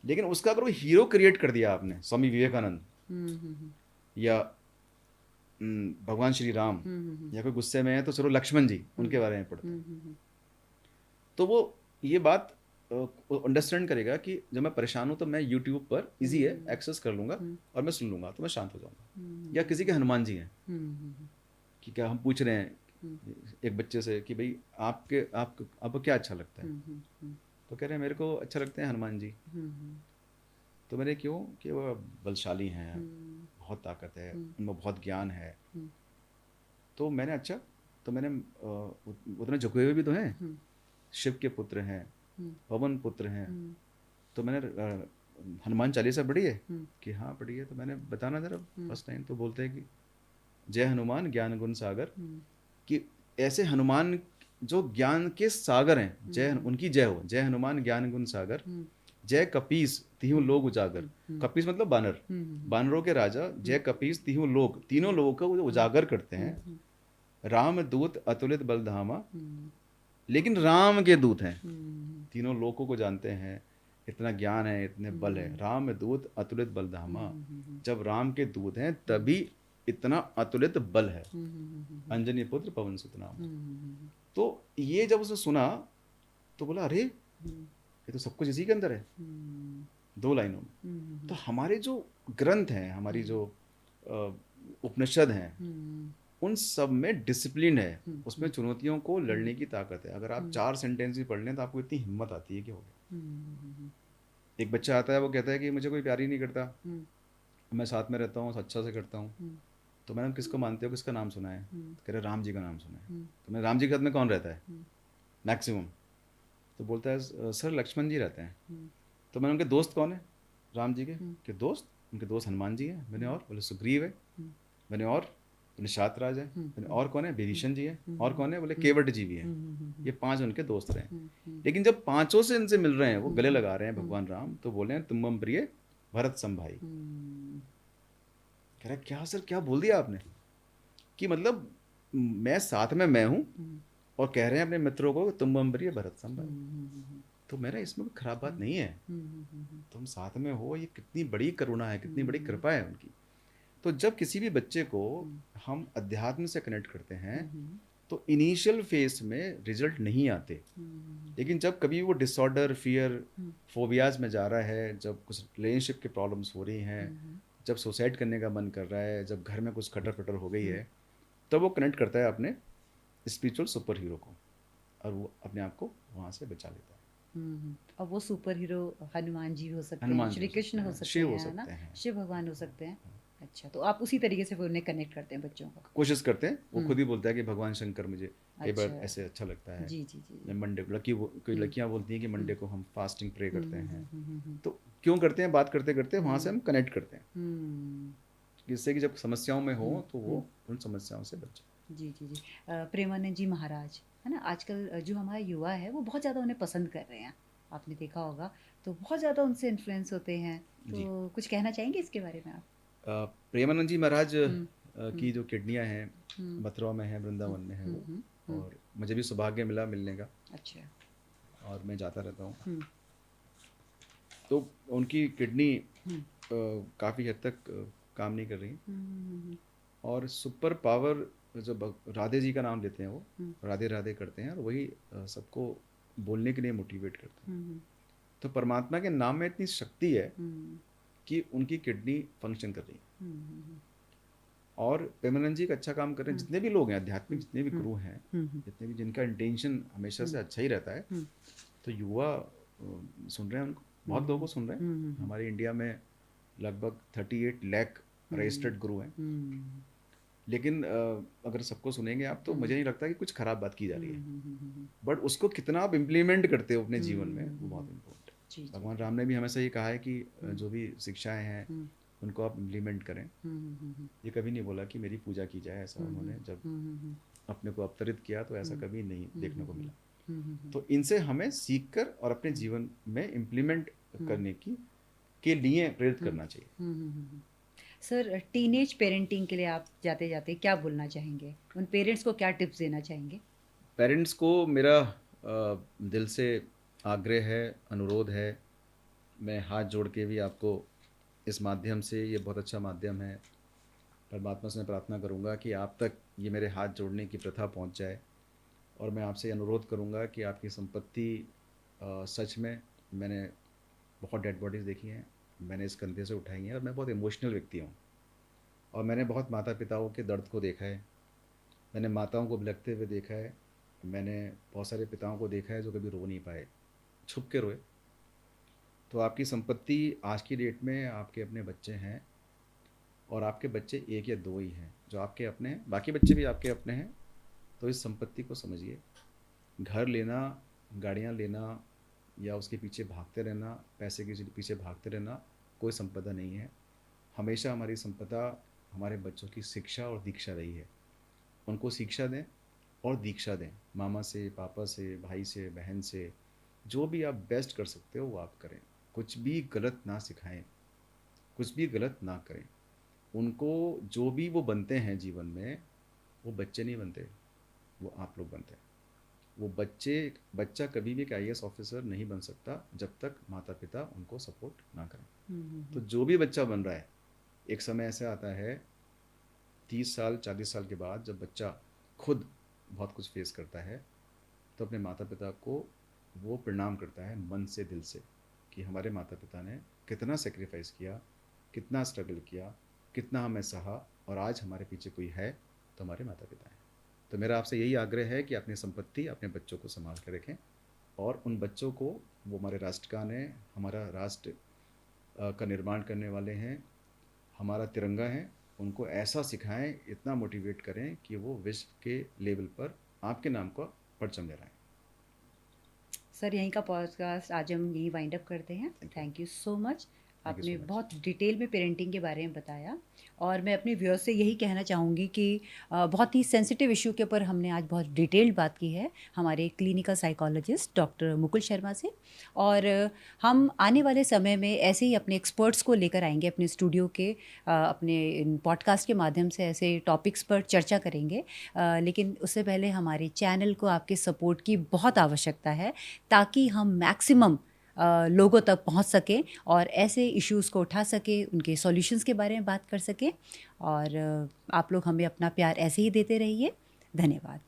लेकिन उसका अगर वो हीरो क्रिएट कर दिया आपने, स्वामी विवेकानंद या भगवान श्री राम, या कोई गुस्से में है तो चलो लक्ष्मण जी, उनके बारे में पढ़ते हैं, तो वो ये बात अंडरस्टैंड करेगा कि जब मैं परेशान हूँ तो मैं यूट्यूब पर इजी है, एक्सेस कर लूँगा और मैं सुन लूँगा तो मैं शांत हो जाऊँगा। या किसी के हनुमान जी हैं कि क्या हम पूछ रहे हैं एक बच्चे से कि भाई आपको क्या अच्छा लगता है, तो कह रहे हैं मेरे को अच्छा लगते हैं हनुमान जी। तो मैंने क्यों, कि वो बलशाली हैं, बहुत ताकत है उनमें, बहुत ज्ञान है। तो मैंने अच्छा, तो मैंने उतने झुके हुए भी तो हैं, शिव के पुत्र हैं, पवन पुत्र हैं, तो मैंने हनुमान चालीसा पढ़ी है कि हाँ पढ़ी है, तो मैंने बताना जरा फर्स्ट टाइम, तो बोलते हैं कि जय हनुमान ज्ञान गुण सागर, कि ऐसे हनुमान जो ज्ञान के सागर हैं, जय उनकी जय हो, जय हनुमान ज्ञान गुण सागर, जय कपीस तिहु लोग उजागर। कपीस मतलब बानर, बानरों के राजा, जय कपीस तिहु लोग, तीनों लोगों को उजागर करते हैं। राम दूत अतुलित बलधामा, लेकिन राम के दूत हैं, तीनों लोगों को जानते हैं, इतना ज्ञान है, इतने बल है। राम दूत अतुलित बलधामा, जब राम के दूत हैं तभी इतना अतुलित बल है। अंजनी पुत्र पवन सुत नाम। तो ये जब उसने सुना तो बोला अरे ये तो सब कुछ इसी के अंदर है, 2 लाइनों में। तो हमारे जो ग्रंथ हैं, हमारी जो उपनिषद हैं, उन सब में डिसिप्लिन है, उसमें चुनौतियों को लड़ने की ताकत है। अगर आप 4 सेंटेंस भी पढ़ लें तो आपको इतनी हिम्मत आती है कि हो गया। एक बच्चा आता है, वो कहता है कि मुझे कोई प्यार ही नहीं करता, मैं साथ में रहता हूँ, अच्छा से करता हूँ। तो मैंने किसको मानते हो, किसका नाम सुना है? तो कह रहे राम जी का नाम सुना है। तो मैं राम जी के साथ में कौन रहता है मैक्सिमम? तो बोलता है सर लक्ष्मण जी रहते हैं। तो मैंने उनके दोस्त कौन है राम जी के दोस्त? उनके दोस्त हनुमान जी हैं। मैंने और बोले सुग्रीव है। मैंने और बोले शातराज है। मैंने और कौन है? विभीषण जी है। और कौन है? बोले केवट जी भी हैं। ये 5 उनके दोस्त रहे। लेकिन जब पांचों से इनसे मिल रहे हैं, वो गले लगा रहे हैं भगवान राम, तो बोले हैं तुम प्रिय भरत सम भाई। कह रहा क्या सर, क्या बोल दिया आपने? कि मतलब मैं साथ में मैं हूँ और कह रहे हैं अपने मित्रों को तुम प्रिय भरत सम भाई। तो मेरा इसमें कोई खराब बात नहीं है। तुम साथ में हो, ये कितनी बड़ी करुणा है, कितनी बड़ी कृपा है उनकी। तो जब किसी भी बच्चे को हम अध्यात्म से कनेक्ट करते हैं तो इनिशियल फेज में रिजल्ट नहीं आते, लेकिन जब कभी वो डिसऑर्डर, फियर, फोबियाज में जा रहा है, जब कुछ रिलेशनशिप की प्रॉब्लम्स हो रही हैं, जब सुसाइड करने का मन कर रहा है, जब घर में कुछ खटर पटर हो गई है, तब वो कनेक्ट करता है अपने स्पिरिचुअल सुपर हीरो को और वो अपने आप को वहाँ से बचा लेता है। और वो सुपर हीरो हनुमान जी भी हो सकते हैं, हनुमान जी श्री हो कृष्ण सकते हो हैं, सकते शिव हो हैं, है ना, सकते हैं। शिव भगवान हो सकते हैं। अच्छा, तो आप उसी तरीके से फिर उन्हें कनेक्ट करते हैं बच्चों को? कोशिश करते हैं। वो खुद ही बोलता है कि भगवान शंकर मुझे कई बार अच्छा। ऐसे अच्छा लगता है। जी जी जी मैं जी। मंडे कोई लड़कियां बोलती हैं कि मंडे को हम फास्टिंग प्रे करते हैं। तो क्यों करते हैं? बात करते करते वहाँ से हम कनेक्ट करते हैं, जिससे कि जब समस्याओं में हो तो वो उन समस्याओं से बच जाए। जी जी जी। प्रेमानंद जी महाराज, है ना, आजकल जो हमारा युवा है वो बहुत ज़्यादा उन्हें पसंद कर रहे हैं, आपने देखा होगा, तो बहुत ज़्यादा उनसे इन्फ्लुएंस होते हैं। जी। तो कुछ कहना चाहेंगे इसके बारे में आप? प्रेमानंद जी महाराज हम्म की जो किडनियाँ हैं हम्म मथुरा में है, वृंदावन में है हम्म वो। हम्म हम्म, और मुझे भी सौभाग्य मिला मिलने का, अच्छा। और मैं जाता रहता हूँ। हम्म तो उनकी किडनी हम्म काफ़ी हद तक काम नहीं कर रही है। हम्म और सुपर पावर जो राधे जी का नाम लेते हैं, वो हम्म राधे राधे करते हैं और वही सबको बोलने के लिए मोटिवेट करते हैं। हम्म तो परमात्मा के नाम में इतनी शक्ति है हम्म कि उनकी किडनी फंक्शन कर रही है। हम्म और प्रेमानंद जी एक अच्छा काम कर रहे हैं। जितने भी लोग हैं आध्यात्मिक, जितने भी हम्म गुरु हैं, हम्म जितने भी जिनका इंटेंशन हमेशा से अच्छा ही रहता है, हम्म तो युवा सुन रहे हैं उनको, बहुत लोगों को सुन रहे हैं। हम्म हमारे इंडिया में लगभग 38 लाख रजिस्टर्ड गुरु हैं। हम्म लेकिन अगर सबको सुनेंगे आप तो मुझे नहीं लगता कि कुछ खराब बात की जा रही है। हम्म बट उसको कितना आप इम्प्लीमेंट करते हो अपने जीवन में, वो बहुत इम्पोर्टेंट जी है। जी भगवान राम ने भी हमेशा ये कहा है कि जो भी शिक्षाएं हैं हम्म उनको आप इम्प्लीमेंट करें। हम्म ये कभी नहीं बोला कि मेरी पूजा की जाए, ऐसा उन्होंने जब हम्म अपने को अवतरित किया तो ऐसा कभी नहीं देखने को मिला। हम्म तो इनसे हमें सीख कर और अपने जीवन में इम्प्लीमेंट करने की के लिए प्रेरित करना चाहिए। सर, टीनेज पेरेंटिंग के लिए आप जाते जाते क्या बोलना चाहेंगे? उन पेरेंट्स को क्या टिप्स देना चाहेंगे? पेरेंट्स को मेरा दिल से आग्रह है, अनुरोध है। मैं हाथ जोड़ के भी आपको इस माध्यम से, ये बहुत अच्छा माध्यम है, परमात्मा से मैं प्रार्थना करूँगा कि आप तक ये मेरे हाथ जोड़ने की प्रथा पहुँच जाए। और मैं आपसे अनुरोध करूँगा कि आपकी संपत्ति, सच में मैंने बहुत डेड बॉडीज़ देखी हैं, मैंने इस कंधे से उठाई हैं, और मैं बहुत इमोशनल व्यक्ति हूँ। और मैंने बहुत माता पिताओं के दर्द को देखा है, मैंने माताओं को बिलखते हुए देखा है, मैंने बहुत सारे पिताओं को देखा है जो कभी रो नहीं पाए, छुप के रोए। तो आपकी संपत्ति आज की डेट में आपके अपने बच्चे हैं, और आपके बच्चे एक या दो ही हैं जो आपके अपने हैं, बाकी बच्चे भी आपके अपने हैं। तो इस संपत्ति को समझिए। घर लेना, गाड़ियाँ लेना, या उसके पीछे भागते रहना, पैसे के पीछे भागते रहना कोई संपदा नहीं है। हमेशा हमारी संपदा हमारे बच्चों की शिक्षा और दीक्षा रही है। उनको शिक्षा दें और दीक्षा दें, मामा से, पापा से, भाई से, बहन से। जो भी आप बेस्ट कर सकते हो वो आप करें। कुछ भी गलत ना सिखाएं, कुछ भी गलत ना करें। उनको जो भी वो बनते हैं जीवन में, वो बच्चे नहीं बनते, वो आप लोग बनते हैं। वो बच्चा कभी भी एक IAS ऑफिसर नहीं बन सकता जब तक माता पिता उनको सपोर्ट ना करें। तो जो भी बच्चा बन रहा है, एक समय ऐसा आता है 30 साल 40 साल के बाद, जब बच्चा खुद बहुत कुछ फेस करता है, तो अपने माता पिता को वो प्रणाम करता है मन से, दिल से, कि हमारे माता पिता ने कितना सेक्रीफाइस किया, कितना स्ट्रगल किया, कितना हमें सहा, और आज हमारे पीछे कोई है तो हमारे माता पिता हैं। तो मेरा आपसे यही आग्रह है कि अपनी संपत्ति, अपने बच्चों को संभाल कर रखें, और उन बच्चों को, वो हमारे राष्ट्रगान है, हमारा राष्ट्र का निर्माण करने वाले हैं, हमारा तिरंगा है, उनको ऐसा सिखाएं, इतना मोटिवेट करें कि वो विश्व के लेवल पर आपके नाम का परचम लहराएं। सर यहीं का पॉडकास्ट आज हम यहीं वाइंड अप करते हैं। Thank you. Thank you so much. Thank you आपने so much. बहुत डिटेल में पेरेंटिंग के बारे में बताया और मैं अपने व्यूअर्स से यही कहना चाहूँगी कि बहुत ही सेंसिटिव इशू के ऊपर हमने आज बहुत डिटेल्ड बात की है हमारे clinical psychologist doctor Mukul Sharma से। और हम आने वाले समय में ऐसे ही अपने एक्सपर्ट्स को लेकर आएंगे अपने स्टूडियो के अपने पॉडकास्ट के माध्यम से ऐसे टॉपिक्स पर चर्चा करेंगे। लेकिन उससे पहले हमारे चैनल को आपके सपोर्ट की बहुत आवश्यकता है ताकि हम मैक्सिमम लोगों तक पहुंच सकें और ऐसे इश्यूज़ को उठा सकें, उनके सॉल्यूशंस के बारे में बात कर सकें। और आप लोग हमें अपना प्यार ऐसे ही देते रहिए। धन्यवाद।